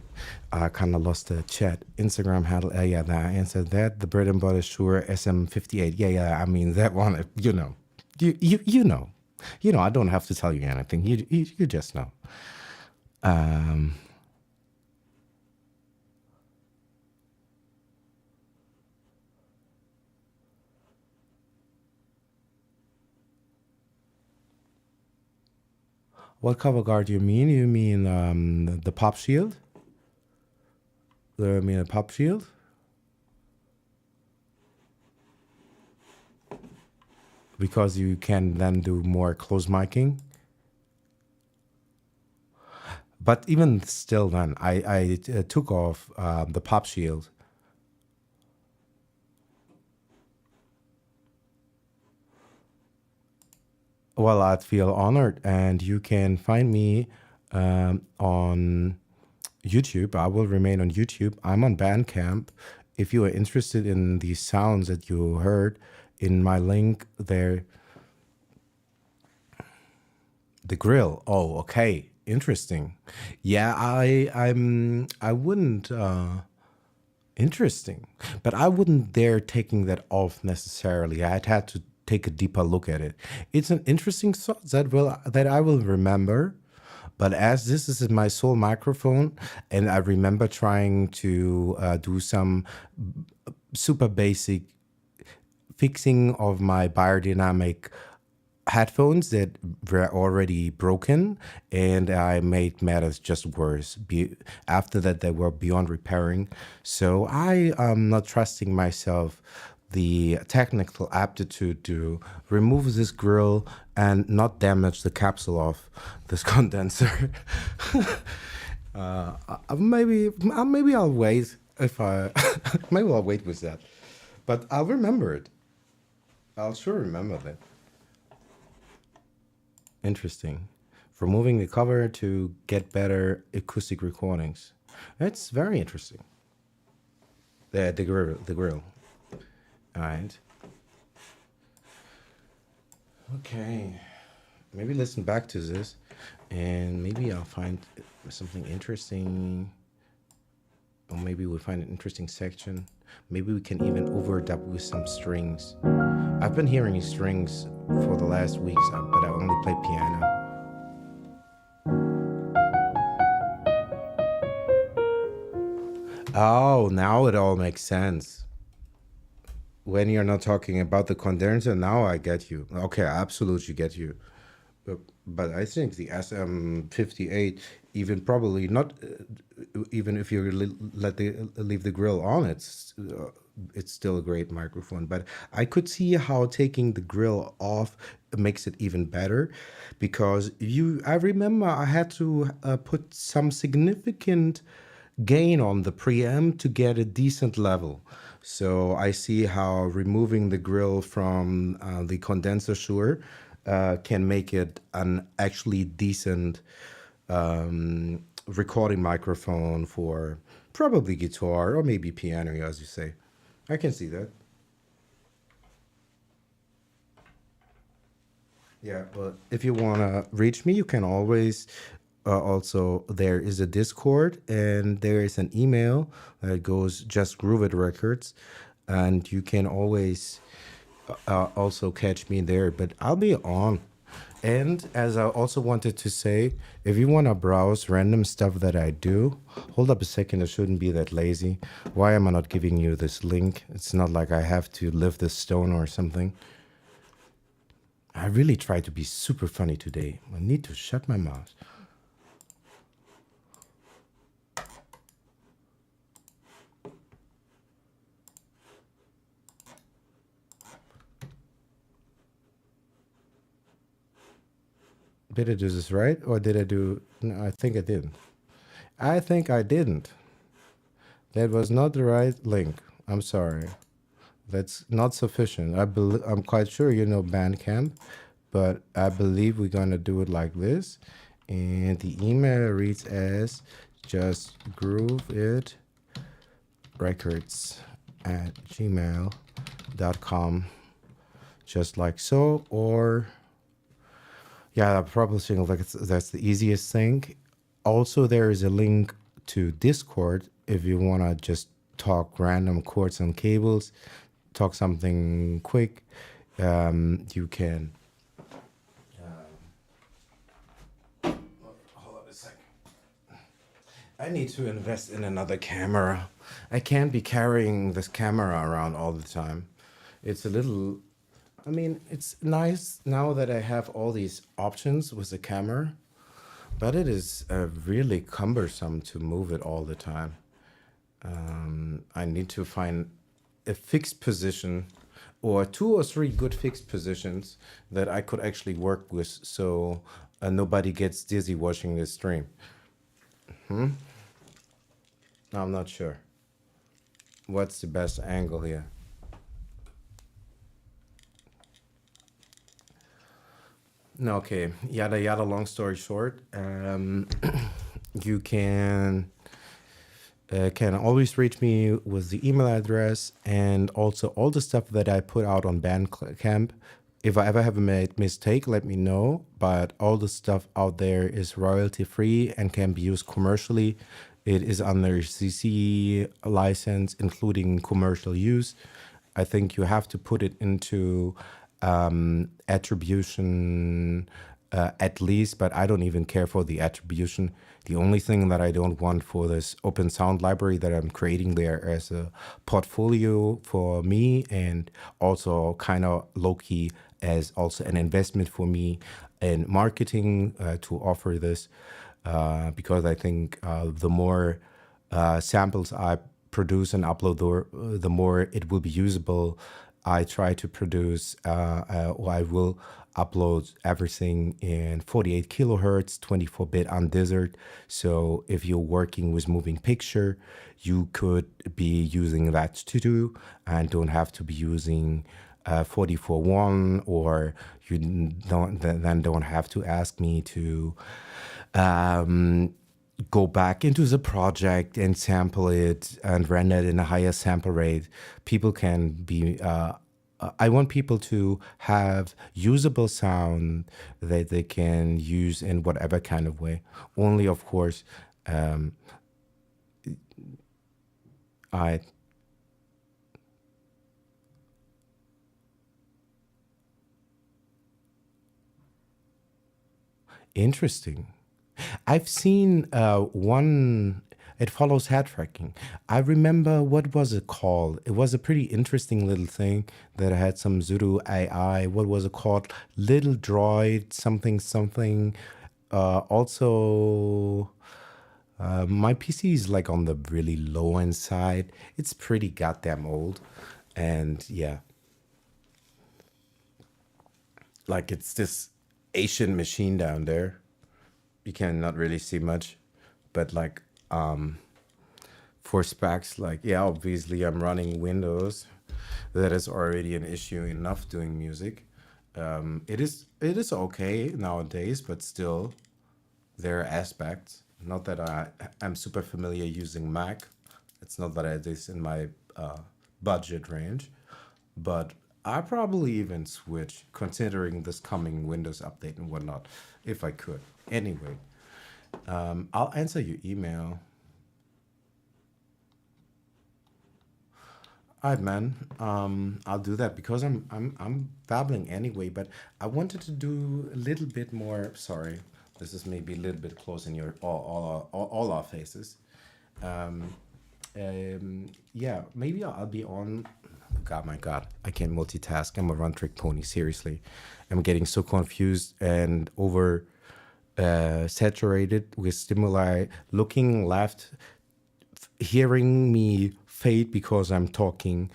I kind of lost the chat. Instagram handle. Yeah, I answered that. The bread and butter sure SM58. Yeah. I mean that one. You know. I don't have to tell you anything. You just know. Um, what cover guard do you mean? You mean the pop shield? You mean a pop shield? Because you can then do more close miking. But even still, then I took off the pop shield. Well, I'd feel honored, and you can find me on YouTube. I will remain on YouTube. I'm on Bandcamp. If you are interested in the sounds that you heard in my link there, the grill. Oh, okay, interesting. Yeah, I wouldn't. Interesting, but I wouldn't dare taking that off necessarily. I'd had to take a deeper look at it. It's an interesting thought that I will remember. But as this is my sole microphone, and I remember trying to do some super basic fixing of my biodynamic headphones that were already broken, and I made matters just worse. After that, they were beyond repairing. So I am not trusting myself the technical aptitude to remove this grill and not damage the capsule of this condenser. Maybe I'll wait if I maybe I'll wait with that, but I'll remember it. I'll sure remember that. Interesting. Removing the cover to get better acoustic recordings. That's very interesting. The grill. All right. Okay. Maybe listen back to this, and maybe I'll find something interesting, or maybe we'll find an interesting section. Maybe we can even overdub with some strings. I've been hearing strings for the last weeks, but I only play piano. Oh, now it all makes sense. When you're not talking about the condenser, now I get you. Okay, I absolutely get you. But I think the SM58, even probably not, even if you leave the grill on, it's still a great microphone. But I could see how taking the grill off makes it even better, because I remember I had to put some significant gain on the preamp to get a decent level. So I see how removing the grill from the condenser sure can make it an actually decent recording microphone for probably guitar or maybe piano, as you say. I can see that. Yeah, but if you want to reach me, you can always also, there is a Discord and there is an email that goes just groove it records, and you can always also catch me there, but I'll be on. And as I also wanted to say, if you want to browse random stuff that I do, hold up a second, I shouldn't be that lazy. Why am I not giving you this link? It's not like I have to lift this stone or something. I really try to be super funny today. I need to shut my mouth. Did I do this right? Or did I do... No, I think I didn't. I think I didn't. That was not the right link. I'm sorry. That's not sufficient. I'm quite sure you know Bandcamp, but I believe we're gonna do it like this. And the email reads as just groove it records at gmail.com, just like so. Or yeah, I'm probably saying like that's the easiest thing. Also, there is a link to Discord if you want to just talk random cords and cables, talk something quick. You can. Hold on a second. I need to invest in another camera. I can't be carrying this camera around all the time. It's a little. I mean, it's nice now that I have all these options with the camera, but it is really cumbersome to move it all the time. I need to find a fixed position or two or three good fixed positions that I could actually work with so nobody gets dizzy watching this stream. I'm not sure. What's the best angle here? No, okay. Yada yada. Long story short, you can always reach me with the email address and also all the stuff that I put out on Bandcamp. If I ever have made mistake, let me know. But all the stuff out there is royalty free and can be used commercially. It is under CC license, including commercial use. I think you have to put it into attribution at least, but I don't even care for the attribution. The only thing that I don't want for this open sound library that I'm creating there as a portfolio for me and also kind of low-key as also an investment for me in marketing to offer this because I think the more samples I produce and upload, the more it will be usable. I try to produce, or I will upload everything in 48 kilohertz, 24-bit undesert. So if you're working with moving picture, you could be using that to do and don't have to be using 44.1, or you don't have to ask me to go back into the project and sample it and render it in a higher sample rate. People can be. I want people to have usable sound that they can use in whatever kind of way. Only, of course, I interesting. I've seen one. It follows head tracking. I remember what was it called? It was a pretty interesting little thing that had some pseudo AI. What was it called? Little droid something something. Also, my PC is like on the really low end side. It's pretty goddamn old, and yeah, like it's this Asian machine down there. You cannot really see much, but like for specs, like, yeah, obviously I'm running Windows. That is already an issue enough doing music. It is okay nowadays, but still there are aspects. Not that I'm super familiar using Mac. It's not that it is in my budget range, but I probably even switch considering this coming Windows update and whatnot, if I could. Anyway, I'll answer your email. All right, man. I'll do that because I'm babbling anyway. But I wanted to do a little bit more. Sorry, this is maybe a little bit close in your all our faces. Um, yeah, maybe I'll be on. God, my God, I can't multitask. I'm a one-trick pony. Seriously, I'm getting so confused and over saturated with stimuli. Looking left, hearing me fade because I'm talking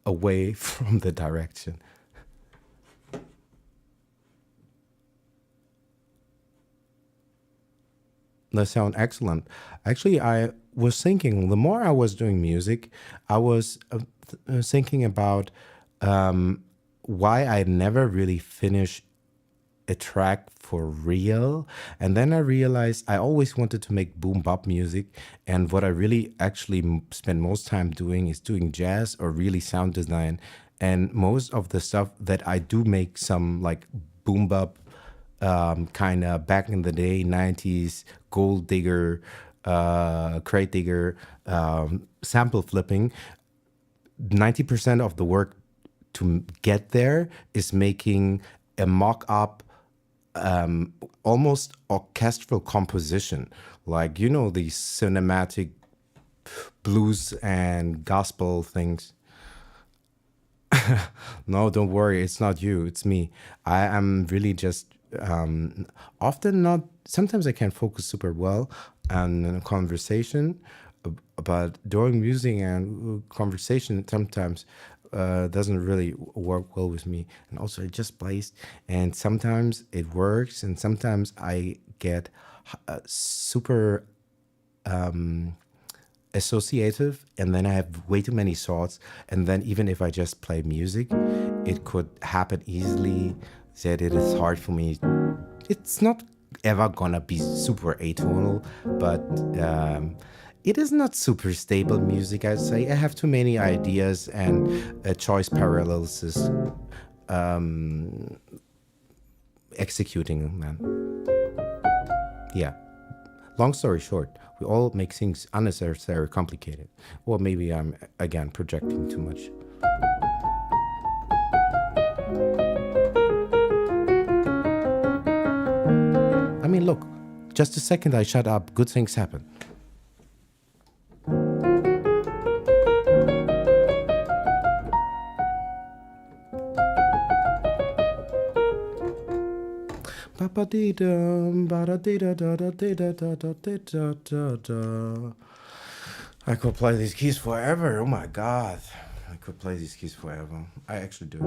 away from the direction. That sound excellent. Actually, I was thinking the more I was doing music, I was thinking about why I never really finished a track for real. And then I realized I always wanted to make boom bop music. And what I really actually spend most time doing is doing jazz or really sound design. And most of the stuff that I do make some like boom bop kind of back in the day, 90s, gold digger, crate digger, sample flipping. 90% of the work to get there is making a mock up almost orchestral composition, like these cinematic blues and gospel things. No, don't worry, it's not you, it's me. I am really just often not. Sometimes I can focus super well on a conversation, but during music and conversation sometimes doesn't really work well with me. And also, it just plays, and sometimes it works, and sometimes I get super associative, and then I have way too many thoughts. And then even if I just play music, it could happen easily that it is hard for me. It's not ever gonna be super atonal, but it is not super stable music, I'd say. I have too many ideas and choice paralysis executing, man. Yeah. Long story short, we all make things unnecessarily complicated. Or maybe I'm, again, projecting too much. I mean, look, just a second I shut up, good things happen. Ba-ba-dee-dum, ba-da-dee-da-da-da-dee-da-da-da-dee-da-da-da. I could play these keys forever. Oh my God. I could play these keys forever. I actually do.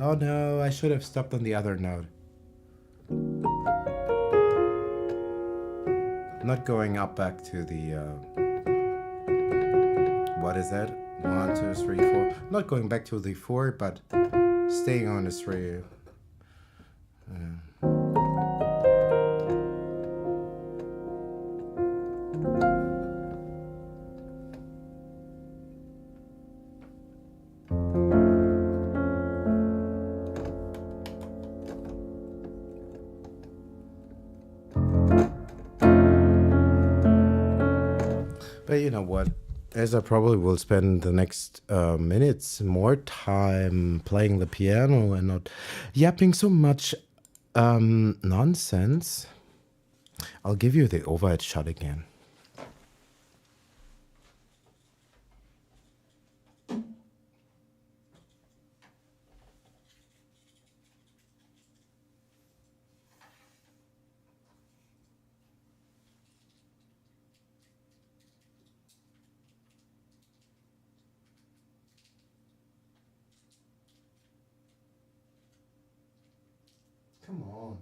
Oh no, I should have stopped on the other note. Not going up back to the what is that? One, two, three, four. Not going back to the four, but staying on the three. But you know what? As I probably will spend the next minutes more time playing the piano and not yapping so much nonsense, I'll give you the overhead shot again. Come on.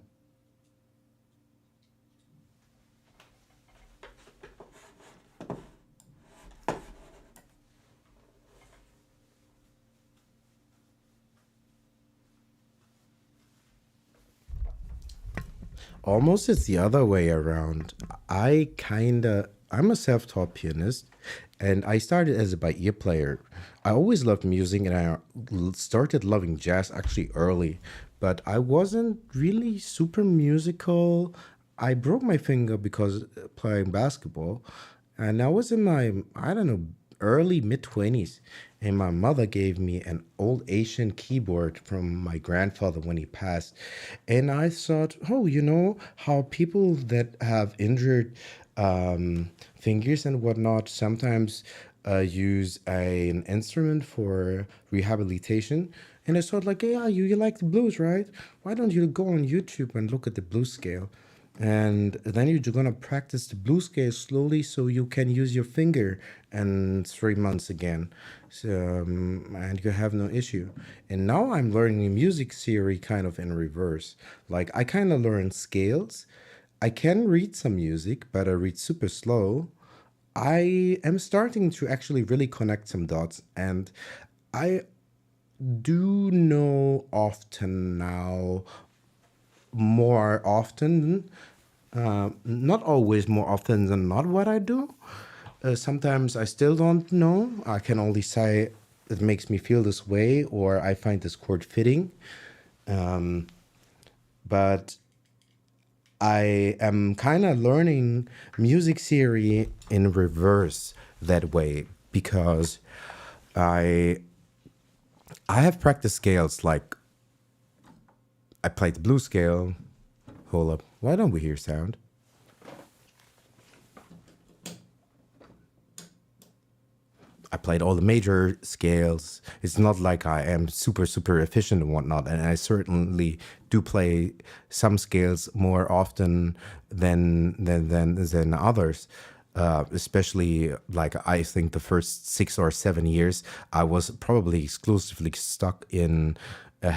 Almost it's the other way around. I'm a self-taught pianist, and I started as a by ear player. I always loved music, and started loving jazz actually early, but I wasn't really super musical. I broke my finger because playing basketball, and I was in my, I don't know, early mid 20s, and my mother gave me an old Asian keyboard from my grandfather when he passed. And I thought, oh, you know how people that have injured fingers and whatnot sometimes use an instrument for rehabilitation. And I thought, like, yeah, you like the blues, right? Why don't you go on YouTube and look at the blues scale? And then you're gonna practice the blues scale slowly so you can use your finger in 3 months again. So, and you have no issue. And now I'm learning music theory kind of in reverse. Like I kind of learn scales. I can read some music, but I read super slow. I am starting to actually really connect some dots, and I do know often now, more often, not always more often than not what I do. Sometimes I still don't know. I can only say it makes me feel this way or I find this chord fitting. But I am kind of learning music theory in reverse that way because I I have practiced scales like I played the blues scale. Hold up. Why don't we hear sound? I played all the major scales. It's not like I am super, super efficient and whatnot. And I certainly do play some scales more often than others. Especially like I think the first 6 or 7 years, I was probably exclusively stuck in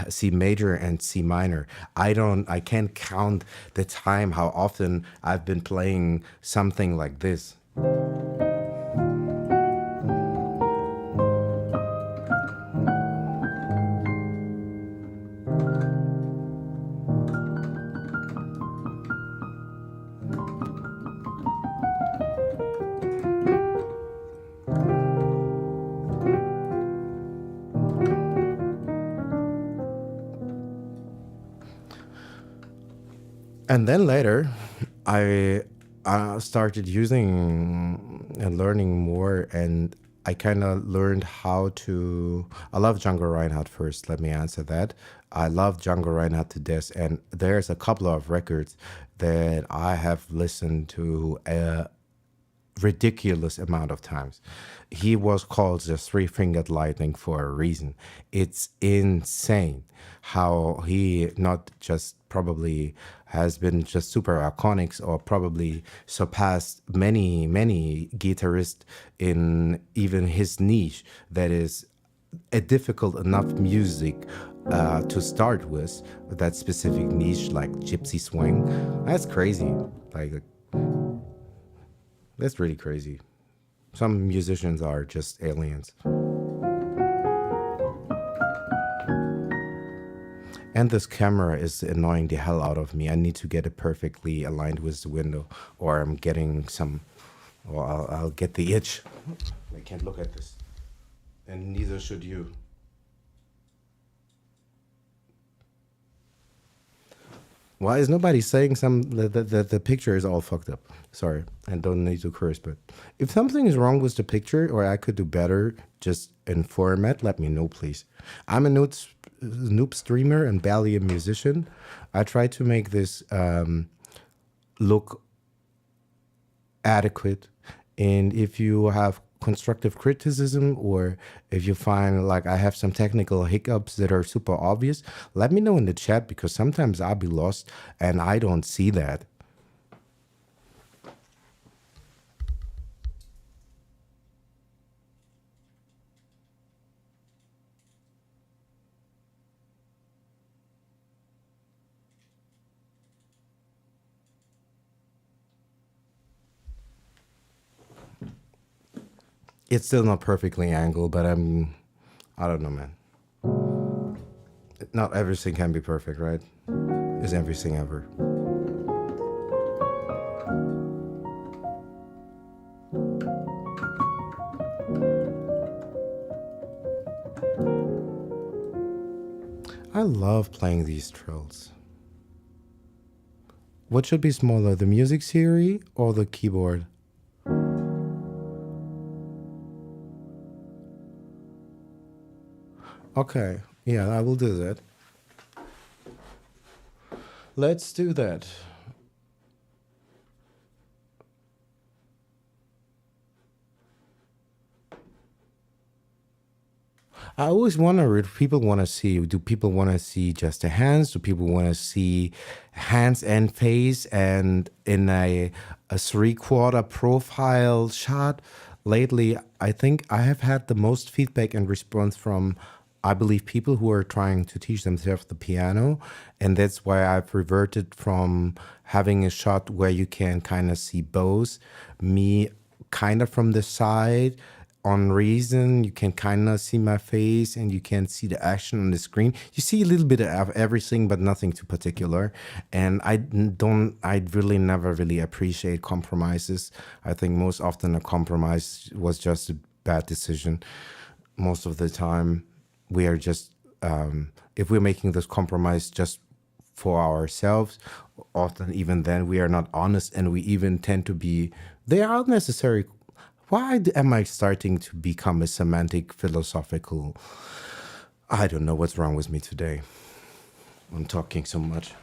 C major and C minor. I can't count the time how often I've been playing something like this. And then later, I started using and learning more, and I kind of learned how to. I love Django Reinhardt first. Let me answer that. I love Django Reinhardt to death, and there's a couple of records that I have listened to ridiculous amount of times. He was called the three-fingered lightning for a reason. It's insane how he not just probably has been just super iconic or probably surpassed many guitarists in even his niche that is a difficult enough music to start with that specific niche like gypsy swing. That's crazy. Like that's really crazy. Some musicians are just aliens. And this camera is annoying the hell out of me. I need to get it perfectly aligned with the window, or I'm getting some. Well, I'll get the itch. I can't look at this, and neither should you. Why is nobody saying the picture is all fucked up? Sorry, I don't need to curse, but if something is wrong with the picture or I could do better just in format, let me know, please. I'm a noob streamer and barely a musician. I try to make this look adequate. And if you have constructive criticism or if you find like I have some technical hiccups that are super obvious, let me know in the chat because sometimes I'll be lost and I don't see that. It's still not perfectly angled, but I don't know, man. Not everything can be perfect, right? Is everything ever? I love playing these trills. What should be smaller, the music theory or the keyboard? Okay, yeah, I will do that. Let's do that. I always wonder if people want to see, do people want to see just the hands? Do people want to see hands and face and in a three-quarter profile shot? Lately, I think I have had the most feedback and response from, I believe, people who are trying to teach themselves the piano. And that's why I've reverted from having a shot where you can kind of see both me kind of from the side on reason. You can kind of see my face and you can see the action on the screen. You see a little bit of everything but nothing too particular. And I really never really appreciate compromises. I think most often a compromise was just a bad decision. Most of the time we are just if we're making this compromise just for ourselves, often even then we are not honest and we even tend to be, they are unnecessary. Am I starting to become a semantic philosophical? I don't know what's wrong with me today. I'm talking so much.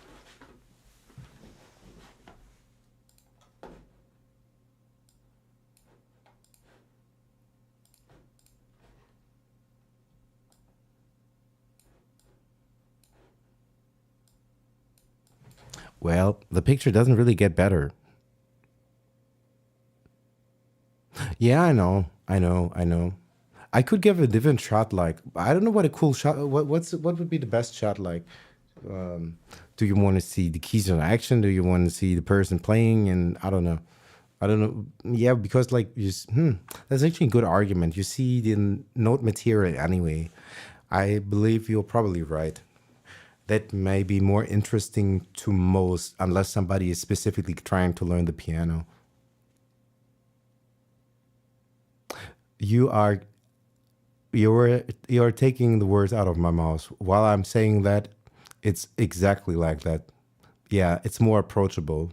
Well, the picture doesn't really get better. Yeah, I know. I could give a different shot. Like I don't know what a cool shot. What would be the best shot? Like, do you want to see the keys in action? Do you want to see the person playing? And I don't know. I don't know. Yeah, because like that's actually a good argument. You see the note material anyway. I believe you're probably right. That may be more interesting to most, unless somebody is specifically trying to learn the piano. You are you're taking the words out of my mouth. While I'm saying that, it's exactly like that. Yeah, it's more approachable.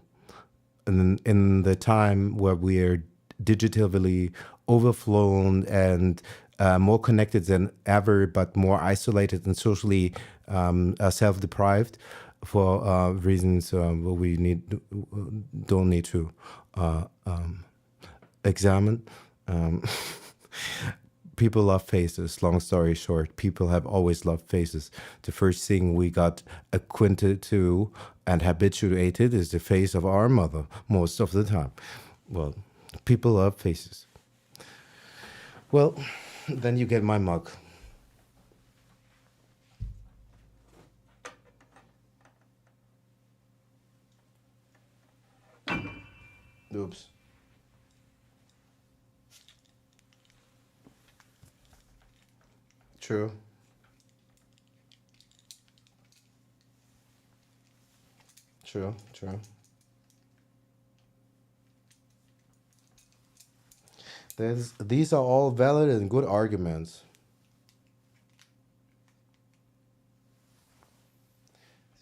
And in the time where we're digitally overflown and more connected than ever, but more isolated and socially self-deprived for reasons we don't need to examine. Um, People love faces. Long story short, people have always loved faces. The first thing we got acquainted to and habituated is the face of our mother most of the time. Well, people love faces. Well, then you get my mug. True. True. True. These are all valid and good arguments.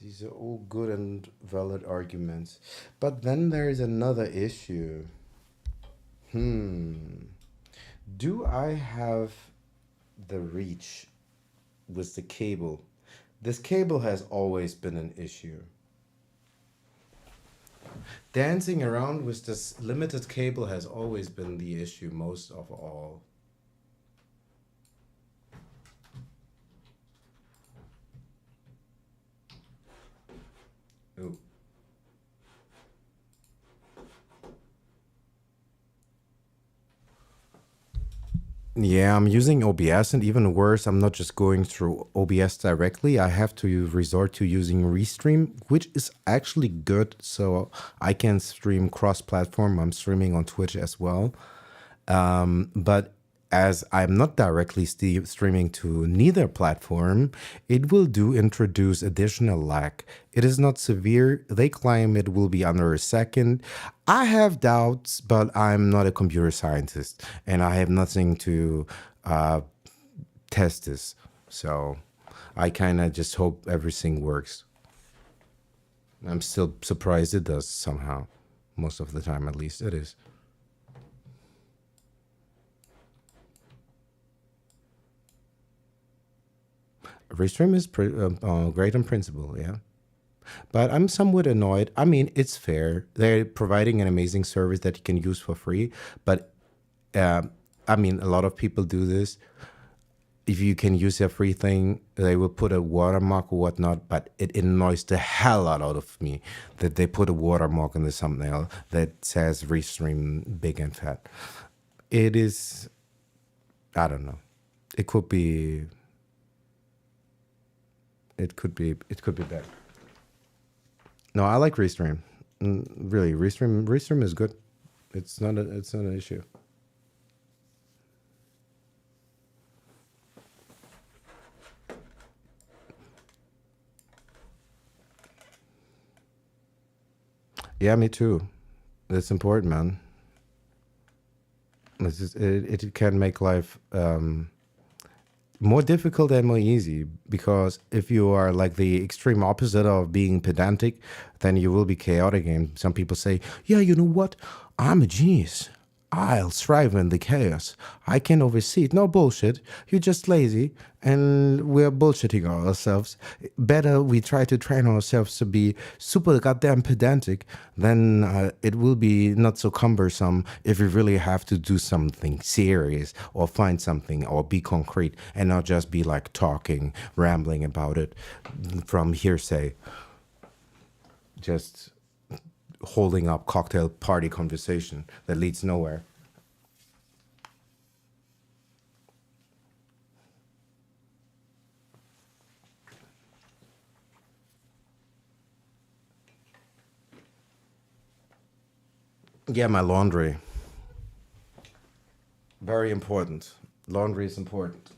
These are all good and valid arguments. But then there is another issue. Hmm. Do I have the reach with the cable? This cable has always been an issue. Dancing around with this limited cable has always been the issue, most of all. Ooh. Yeah, I'm using OBS, and even worse, I'm not just going through OBS directly. I have to resort to using Restream, which is actually good. So I can stream cross platform. I'm streaming on Twitch as well. But as I'm not directly streaming to neither platform, it will do introduce additional lag. It is not severe. They claim it will be under a second. I have doubts, but I'm not a computer scientist and I have nothing to uh, test this. So I kind of just hope everything works. I'm still surprised it does somehow. Most of the time, at least, it is. Restream is great in principle, yeah. But I'm somewhat annoyed. I mean, it's fair. They're providing an amazing service that you can use for free. But uh, I mean, a lot of people do this. If you can use their free thing, they will put a watermark or whatnot. But it annoys the hell out of me that they put a watermark in the thumbnail that says Restream big and fat. It is, I don't know. It could be, it could be better. No, I like Restream. Really, Restream is good. It's not an issue. Yeah, me too. It's important, man. It can make life more difficult and more easy, because if you are like the extreme opposite of being pedantic, then you will be chaotic. And some people say, yeah, you know what? I'm a genius. I'll thrive in the chaos. I can oversee it. No bullshit. You're just lazy and we're bullshitting ourselves. Better we try to train ourselves to be super goddamn pedantic, then it will be not so cumbersome if we really have to do something serious or find something or be concrete and not just be like talking, rambling about it from hearsay. Just holding up cocktail party conversation that leads nowhere. Yeah, my laundry. Very important. Laundry is important.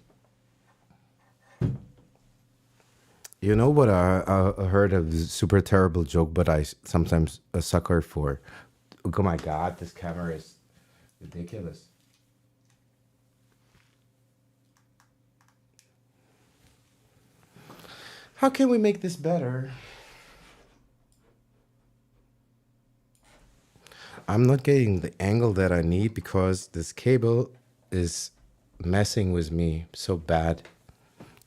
You know what? I heard a super terrible joke, but I sometimes a sucker for. Oh my god, this camera is ridiculous. How can we make this better? I'm not getting the angle that I need because this cable is messing with me so bad.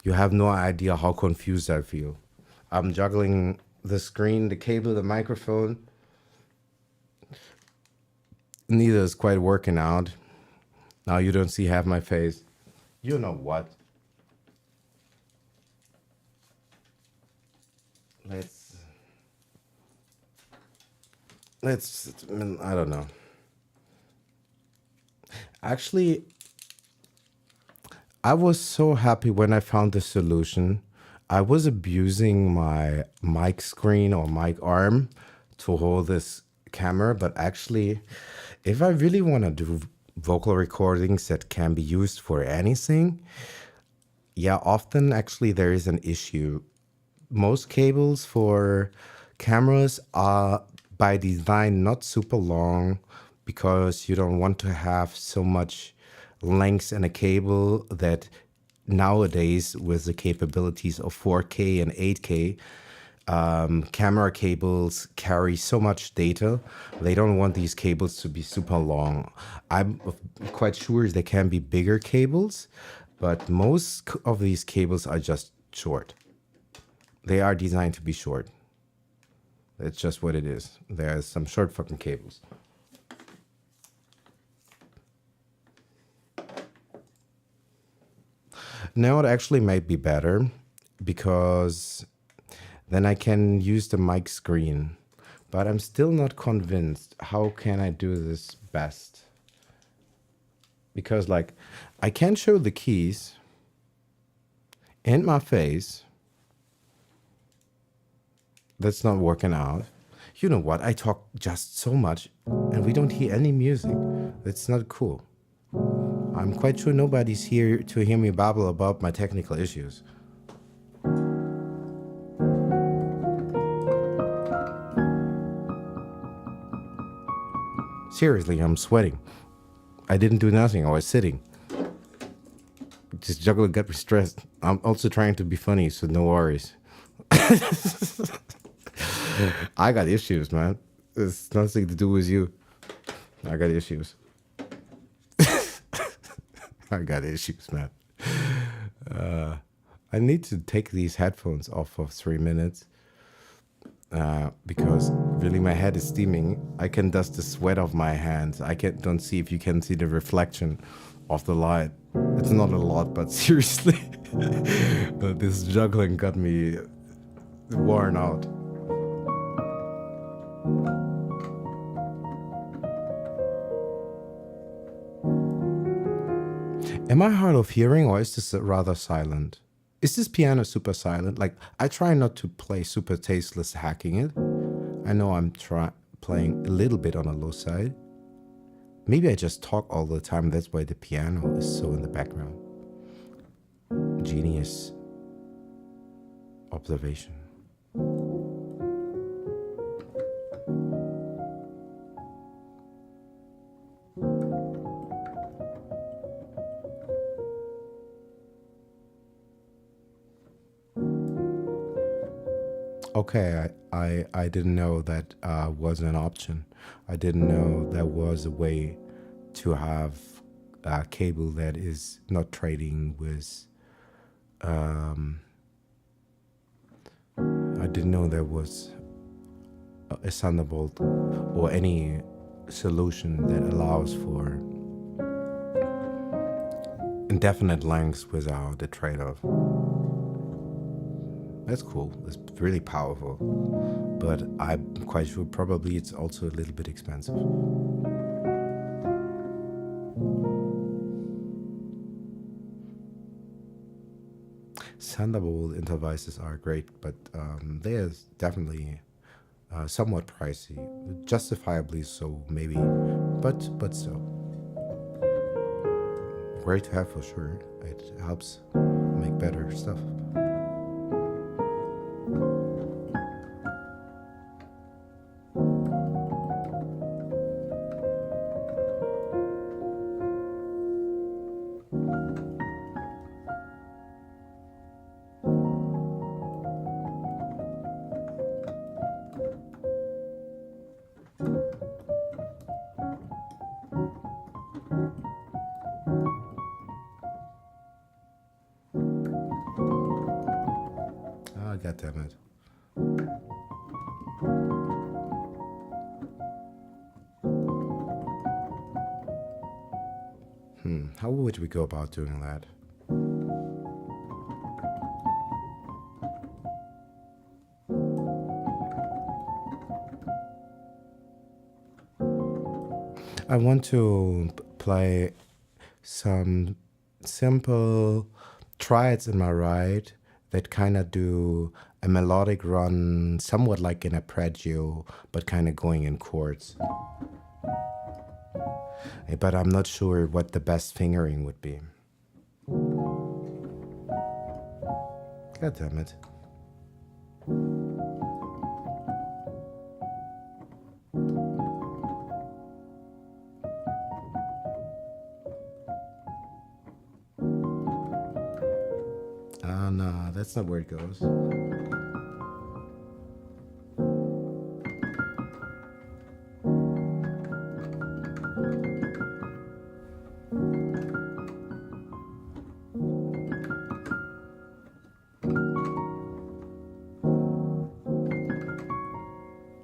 You have no idea how confused I feel. I'm juggling the screen, the cable, the microphone. Neither is quite working out. Now you don't see half my face. You know what? Let's I don't know. Actually, I was so happy when I found the solution. I was abusing my mic screen or mic arm to hold this camera, but actually, if I really want to do vocal recordings that can be used for anything, Yeah, often actually there is an issue. Most cables for cameras are by design not super long because you don't want to have so much length in a cable that nowadays with the capabilities of 4K and 8K, camera cables carry so much data. They don't want these cables to be super long. I'm quite sure there can be bigger cables, but most of these cables are just short. They are designed to be short. It's just what it is. There's some short fucking cables. Now it actually might be better because then I can use the mic screen. But I'm still not convinced. How can I do this best? Because like I can show the keys and my face. That's not working out. You know what? I talk just so much and we don't hear any music. That's not cool. I'm quite sure nobody's here to hear me babble about my technical issues. Seriously, I'm sweating. I didn't do nothing. I was sitting. Just juggling got me stressed. I'm also trying to be funny, so no worries. I got issues, man. It's nothing to do with you. I got issues. I got issues, man. I need to take these headphones off for 3 minutes because really my head is steaming. I can dust the sweat off my hands. Don't see if you can see the reflection of the light. It's not a lot, but seriously, this juggling got me worn out. Am I hard of hearing or is this rather silent? Is this piano super silent? Like, I try not to play super tasteless hacking it. I know I'm playing a little bit on a low side. Maybe I just talk all the time. That's why the piano is so in the background. Genius observation. Okay, I didn't know that was an option. I didn't know there was a way to have a cable that is not trading with. I didn't know there was a Thunderbolt or any solution that allows for indefinite lengths without a trade-off. That's cool. It's really powerful. But I'm quite sure probably it's also a little bit expensive. Thunderbolt interfaces are great, but they are definitely somewhat pricey. Justifiably so, maybe. But still. Great to have for sure. It helps make better stuff. Ah, God damn it. How would we go about doing that? I want to play some simple triads in my right that kind of do a melodic run, somewhat like in a pregio, but kind of going in chords. But I'm not sure what the best fingering would be. God damn it. Ah, no, that's not where it goes.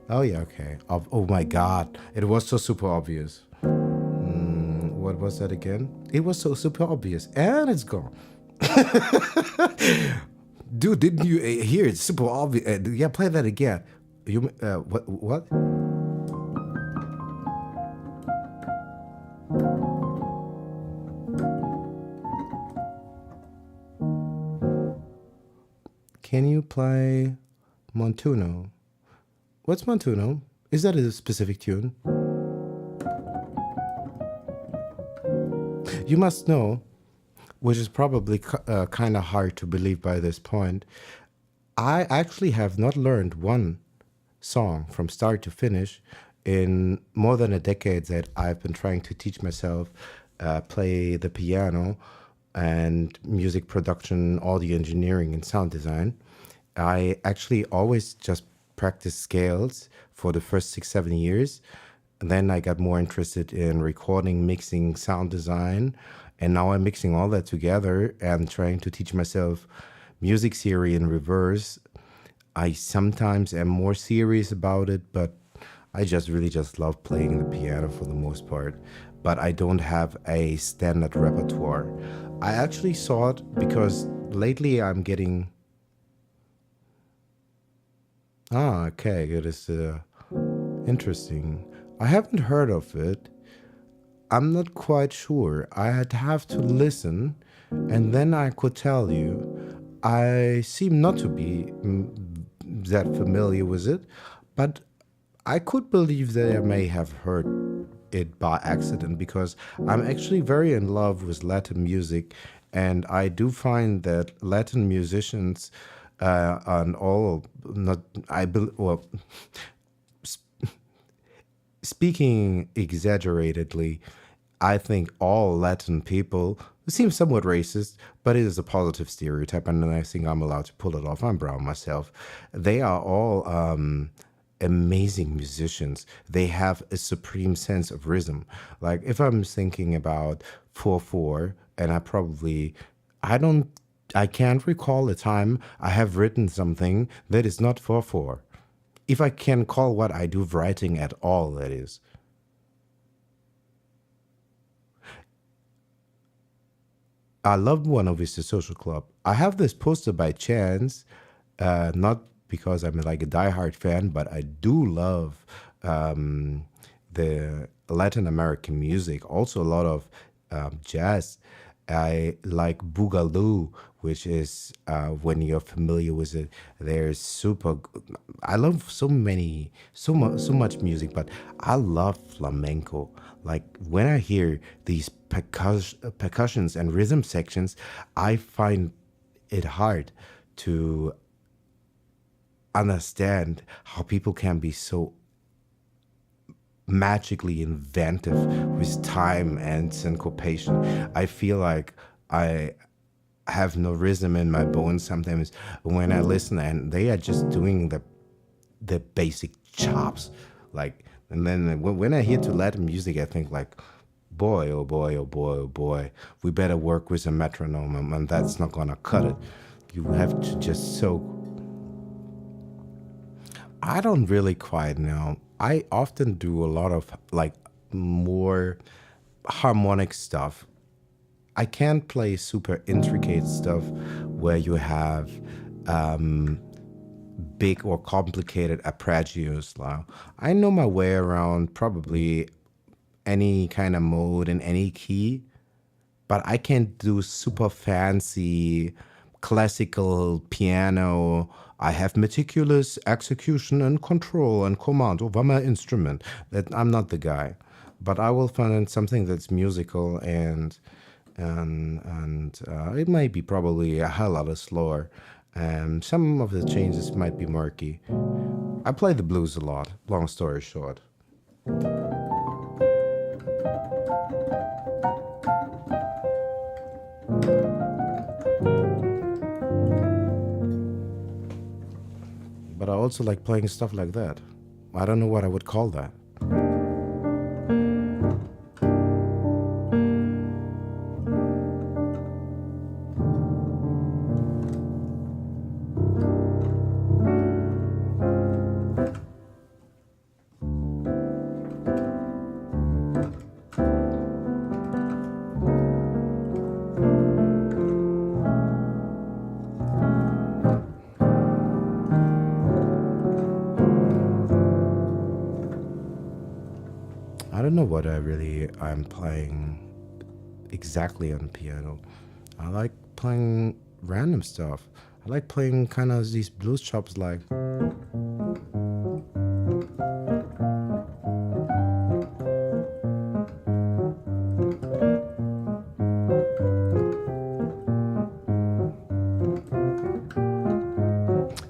Oh, yeah, okay. Oh my god. It was so super obvious. What was that again? It was so super obvious. And it's gone. Dude, didn't you hear it? Super obvious. Yeah, play that again. What? What? Can you play Montuno? What's Montuno? Is that a specific tune? You must know, which is probably kind of hard to believe by this point. I actually have not learned one song from start to finish in more than a decade that I've been trying to teach myself play the piano and music production, audio engineering, and sound design. I actually always just practiced scales for the first 6, 7 years. And then I got more interested in recording, mixing, sound design. And now I'm mixing all that together and trying to teach myself music theory in reverse. I sometimes am more serious about it, but I just really just love playing the piano for the most part. But I don't have a standard repertoire. I actually saw it because lately I'm getting. Ah, okay, it is interesting. I haven't heard of it. I'm not quite sure. I'd have to listen, and then I could tell you. I seem not to be that familiar with it, but I could believe that I may have heard it by accident because I'm actually very in love with Latin music, and I do find that Latin musicians and all not well, speaking exaggeratedly, I think all Latin people it seems somewhat racist, but it is a positive stereotype, and I think I'm allowed to pull it off. I'm brown myself. They are all amazing musicians. They have a supreme sense of rhythm. Like if I'm thinking about 4/4, and I don't, I can't recall a time I have written something that is not 4/4. If I can call what I do writing at all, that is. I love Buena Vista Social Club. I have this poster by chance, not because I'm like a diehard fan, but I do love the Latin American music, also a lot of jazz. I like Boogaloo, which is when you're familiar with it, there's I love so much music, but I love flamenco. Like when I hear these percussions and rhythm sections, I find it hard to understand how people can be so magically inventive with time and syncopation. I feel like I have no rhythm in my bones sometimes when I listen, and they are just doing the basic chops, like. And then when I hear to Latin music, I think like, boy, oh boy, oh boy, oh boy, we better work with a metronome, and that's not gonna cut it. You have to just soak. I don't really quite know. I often do a lot of like more harmonic stuff. I can't play super intricate stuff where you have big or complicated arpeggios. Now, I know my way around probably any kind of mode in any key, but I can't do super fancy classical piano. I have meticulous execution and control and command over my instrument. That I'm not the guy, but I will find something that's musical and and it might be probably a hell lot slower, and some of the changes might be murky. I play the blues a lot, long story short. But I also like playing stuff like that. I don't know what I would call that. I don't know what I'm playing exactly on the piano. I like playing random stuff. I like playing kind of these blues chops like.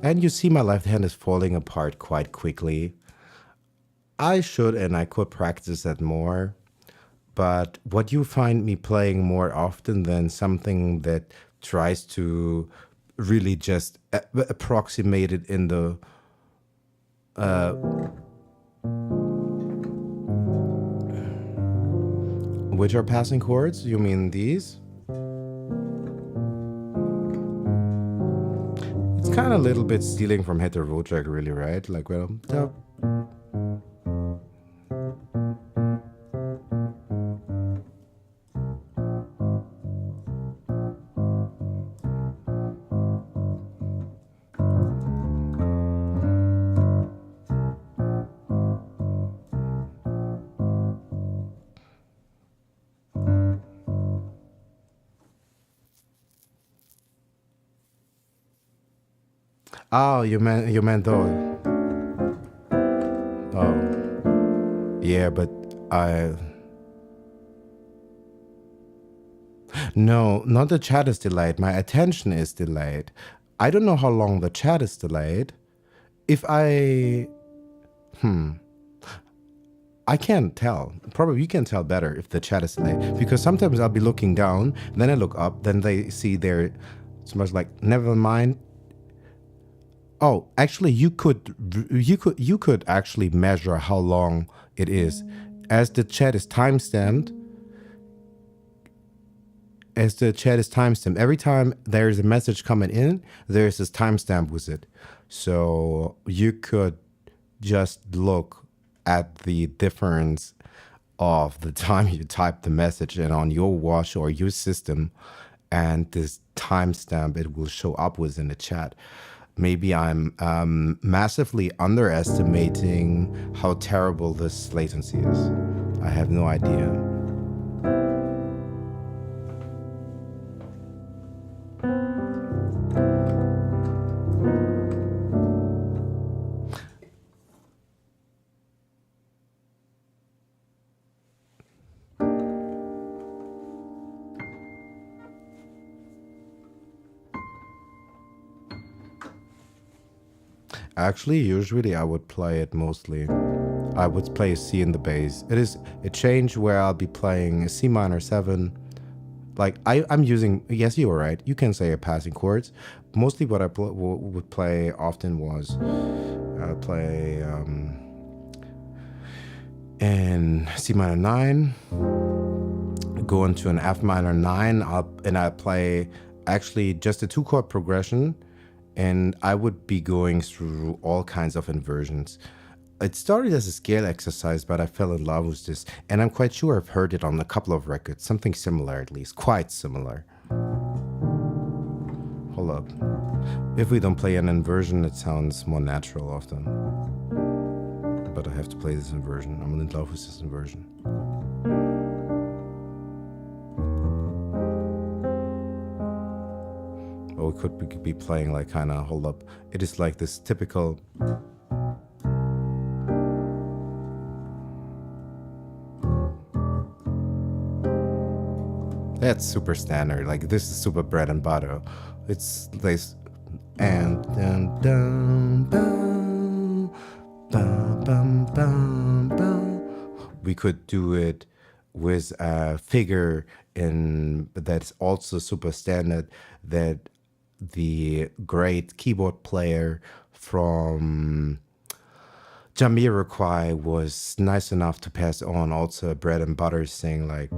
And you see my left hand is falling apart quite quickly. I should and I could practice that more. But what you find me playing more often than something that tries to really just approximate it in the which are passing chords? You mean these? It's kind of a little bit stealing from Heather Wojak, really, right? Like, well, oh, you meant those. Oh, yeah, but I no, not the chat is delayed. My attention is delayed. I don't know how long the chat is delayed. If I can't tell. Probably you can tell better if the chat is delayed because sometimes I'll be looking down, then I look up, then they see there. It's much like never mind. Oh, actually, you could actually measure how long it is, as the chat is timestamped. As the chat is timestamped, every time there is a message coming in, there is this timestamp with it. So you could just look at the difference of the time you type the message and on your watch or your system, and this timestamp it will show up within the chat. Maybe I'm massively underestimating how terrible this latency is. I have no idea. Actually, usually I would play it mostly. I would play a C in the bass. It is a change where I'll be playing a C minor 7. Like I'm using, yes, you were right. You can say a passing chords. Mostly what I would play often was play in C minor 9, go into an F minor 9, and I play actually just a 2-chord progression. And I would be going through all kinds of inversions. It started as a scale exercise, but I fell in love with this. And I'm quite sure I've heard it on a couple of records. Something similar, at least. Quite similar. Hold up. If we don't play an inversion, it sounds more natural often. But I have to play this inversion. I'm in love with this inversion. Or we could be playing like kind of, hold up. It is like this typical. That's super standard. Like this is super bread and butter. It's this and dun dun bum bum bum bum bum. We could do it with a figure in that's also super standard that the great keyboard player from Jamiroquai was nice enough to pass on also a bread and butter thing. Like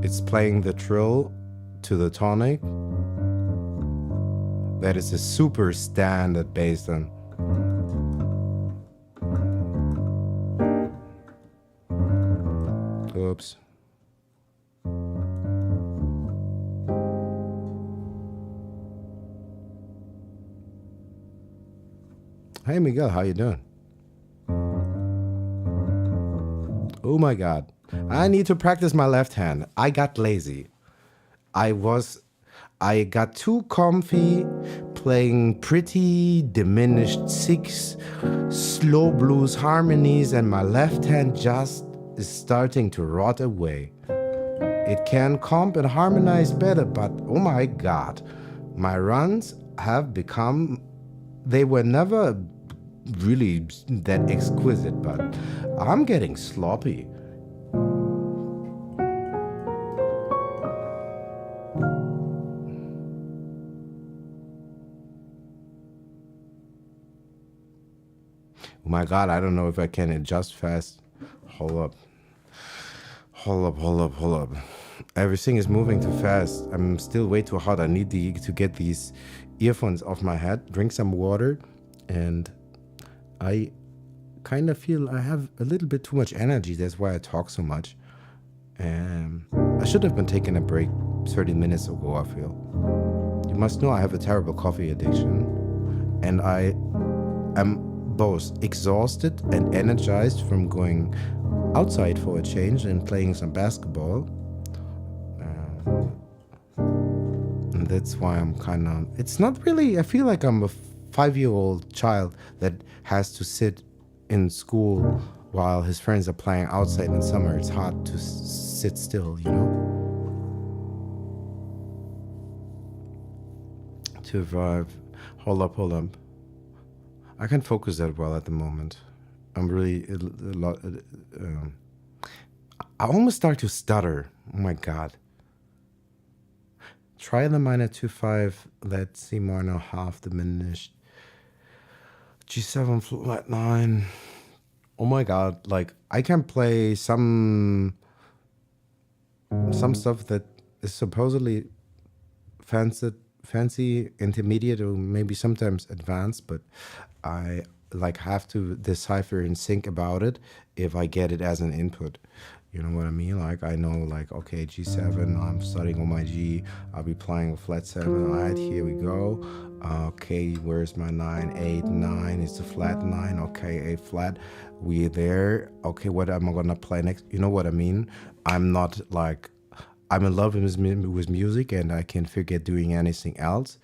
it's playing the trill to the tonic. That is a super standard based on. Oops. Hey Miguel, how you doing? Oh my god. I need to practice my left hand. I got lazy. I got too comfy playing pretty diminished six slow blues harmonies, and my left hand just is starting to rot away. It can comp and harmonize better, but oh my god, my runs have become, they were never really that exquisite, but I'm getting sloppy. Oh my god, I don't know if I can adjust fast. Hold up. Hold up. Everything is moving too fast. I'm still way too hot. I need to get these earphones off my head, drink some water, and I kind of feel I have a little bit too much energy. That's why I talk so much. And I should have been taking a break 30 minutes ago, I feel. You must know I have a terrible coffee addiction, and I am both exhausted and energized from going outside for a change and playing some basketball. And that's why I'm kind of, it's not really, I feel like I'm a 5-year-old child that has to sit in school while his friends are playing outside in summer. It's hard to sit still, you know? To survive. Hold up. I can't focus that well at the moment. I'm really a lot. I almost start to stutter. Oh my god. Try the minor 2-5. That C minor half diminished. G7 flat 9. Oh my god. Like I can play some stuff that is supposedly fancy, intermediate, or maybe sometimes advanced, but I like have to decipher and think about it if I get it as an input. You know what I mean? Like I know, like, okay, G7, I'm starting on my G, I'll be playing a flat 7. All right, here we go. Okay, where's my 9? 8, 9, it's a flat 9. Okay, A flat, we're there. Okay, what am I gonna play next? You know what I mean? I'm not like, I'm in love with music and I can forget doing anything else.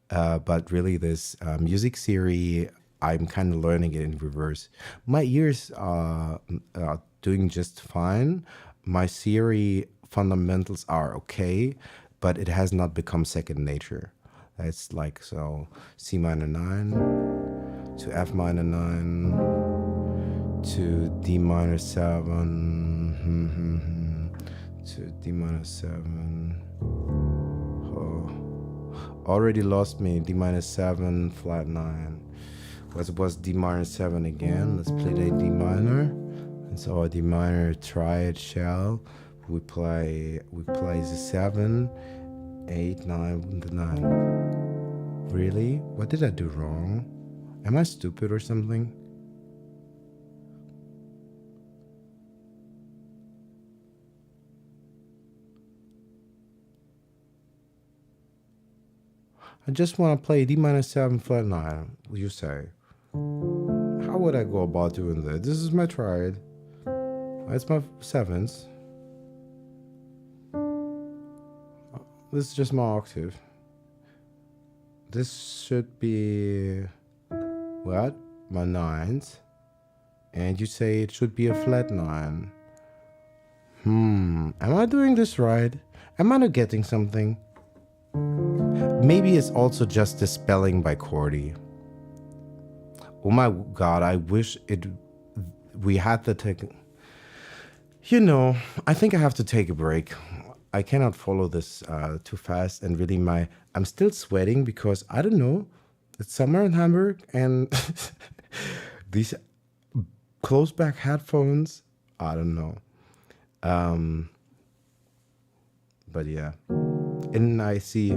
But really, this music theory, I'm kind of learning it in reverse. My ears are doing just fine. My theory fundamentals are okay, but it has not become second nature. It's like, so C minor 9 to F minor 9 to D minor 7 to D minor 7. Oh. Already lost me. D minor 7, flat 9. What was D minor 7 again? Let's play the D minor. It's our D minor triad shell. We play the 7, 8, 9, the 9. Really? What did I do wrong? Am I stupid or something? I just want to play D minor 7 flat 9, what you say? How would I go about doing that? This is my triad. It's my 7s. This is just my octave. This should be, what? My 9s. And you say it should be a flat 9. Am I doing this right? Am I not getting something? Maybe it's also just the spelling by Cordy. Oh my god, I wish it we had the take. You know, I think I have to take a break. I cannot follow this too fast, and really, I'm still sweating because I don't know. It's summer in Hamburg, and these close back headphones. I don't know, but yeah. And I see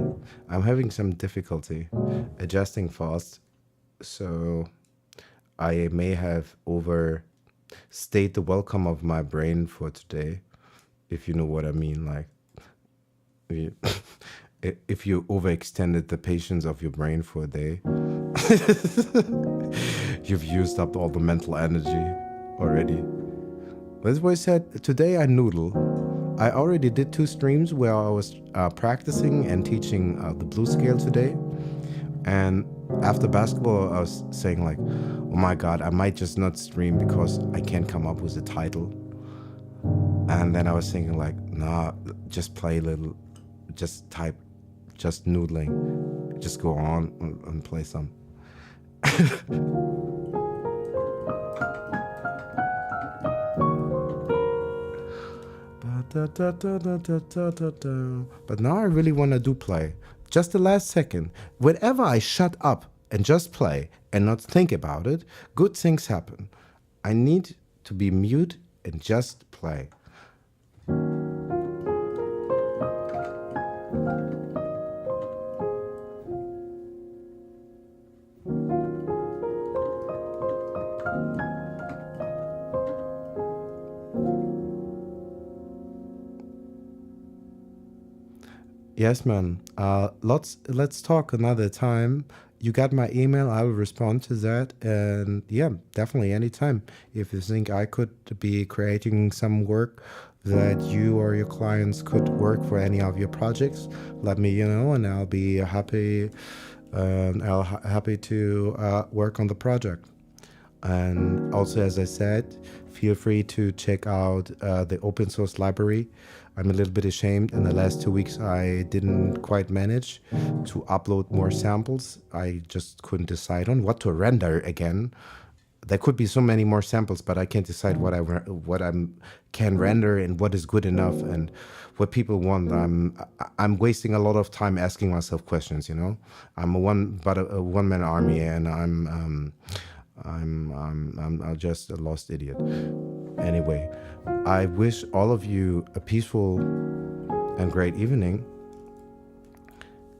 I'm having some difficulty adjusting fast, so I may have overstayed the welcome of my brain for today, if you know what I mean. Like, you- if you overextended the patience of your brain for a day, you've used up all the mental energy already. That's why I said today I noodle. I already did 2 streams where I was practicing and teaching the blues scale today. And after basketball, I was saying like, oh my God, I might just not stream because I can't come up with a title. And then I was thinking like, nah, just play a little, just type, just noodling, just go on and play some. But now I really want to do play. Just the last second. Whenever I shut up and just play and not think about it, good things happen. I need to be mute and just play. Yes, man. Let's talk another time. You got my email. I will respond to that. And yeah, definitely anytime. If you think I could be creating some work that you or your clients could work for any of your projects, let me know, and I'll be happy. Happy to work on the project. And also, as I said, feel free to check out the open source library. I'm a little bit ashamed. In the last 2 weeks, I didn't quite manage to upload more samples. I just couldn't decide on what to render again. There could be so many more samples, but I can't decide what I'm can render and what is good enough and what people want. I'm wasting a lot of time asking myself questions. You know, I'm a one man army, and I'm just a lost idiot. Anyway, I wish all of you a peaceful and great evening.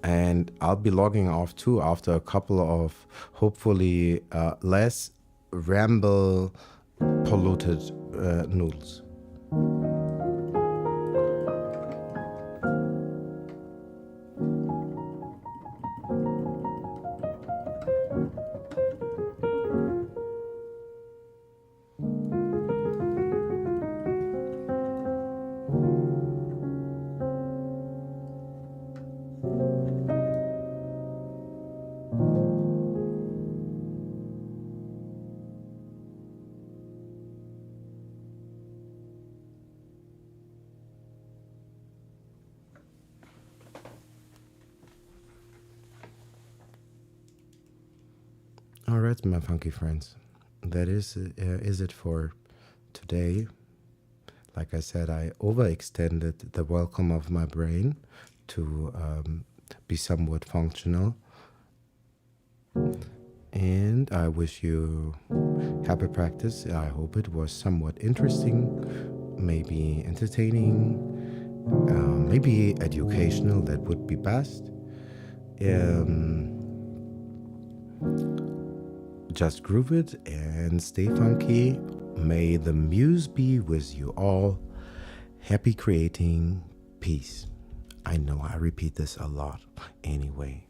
And I'll be logging off too after a couple of hopefully less ramble polluted noodles. All right, my funky friends, that is it for today. Like I said, I overextended the welcome of my brain to be somewhat functional. And I wish you happy practice. I hope it was somewhat interesting, maybe entertaining, maybe educational. That would be best. Um, just groove it and stay funky. May the muse be with you all. Happy creating. Peace. I know I repeat this a lot. Anyway.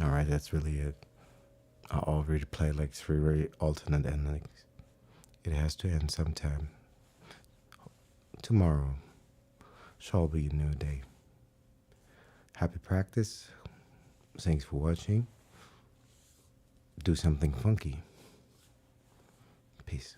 All right, that's really it. I already played like three alternate endings. It has to end sometime. Tomorrow shall be a new day. Happy practice. Thanks for watching. Do something funky. Peace.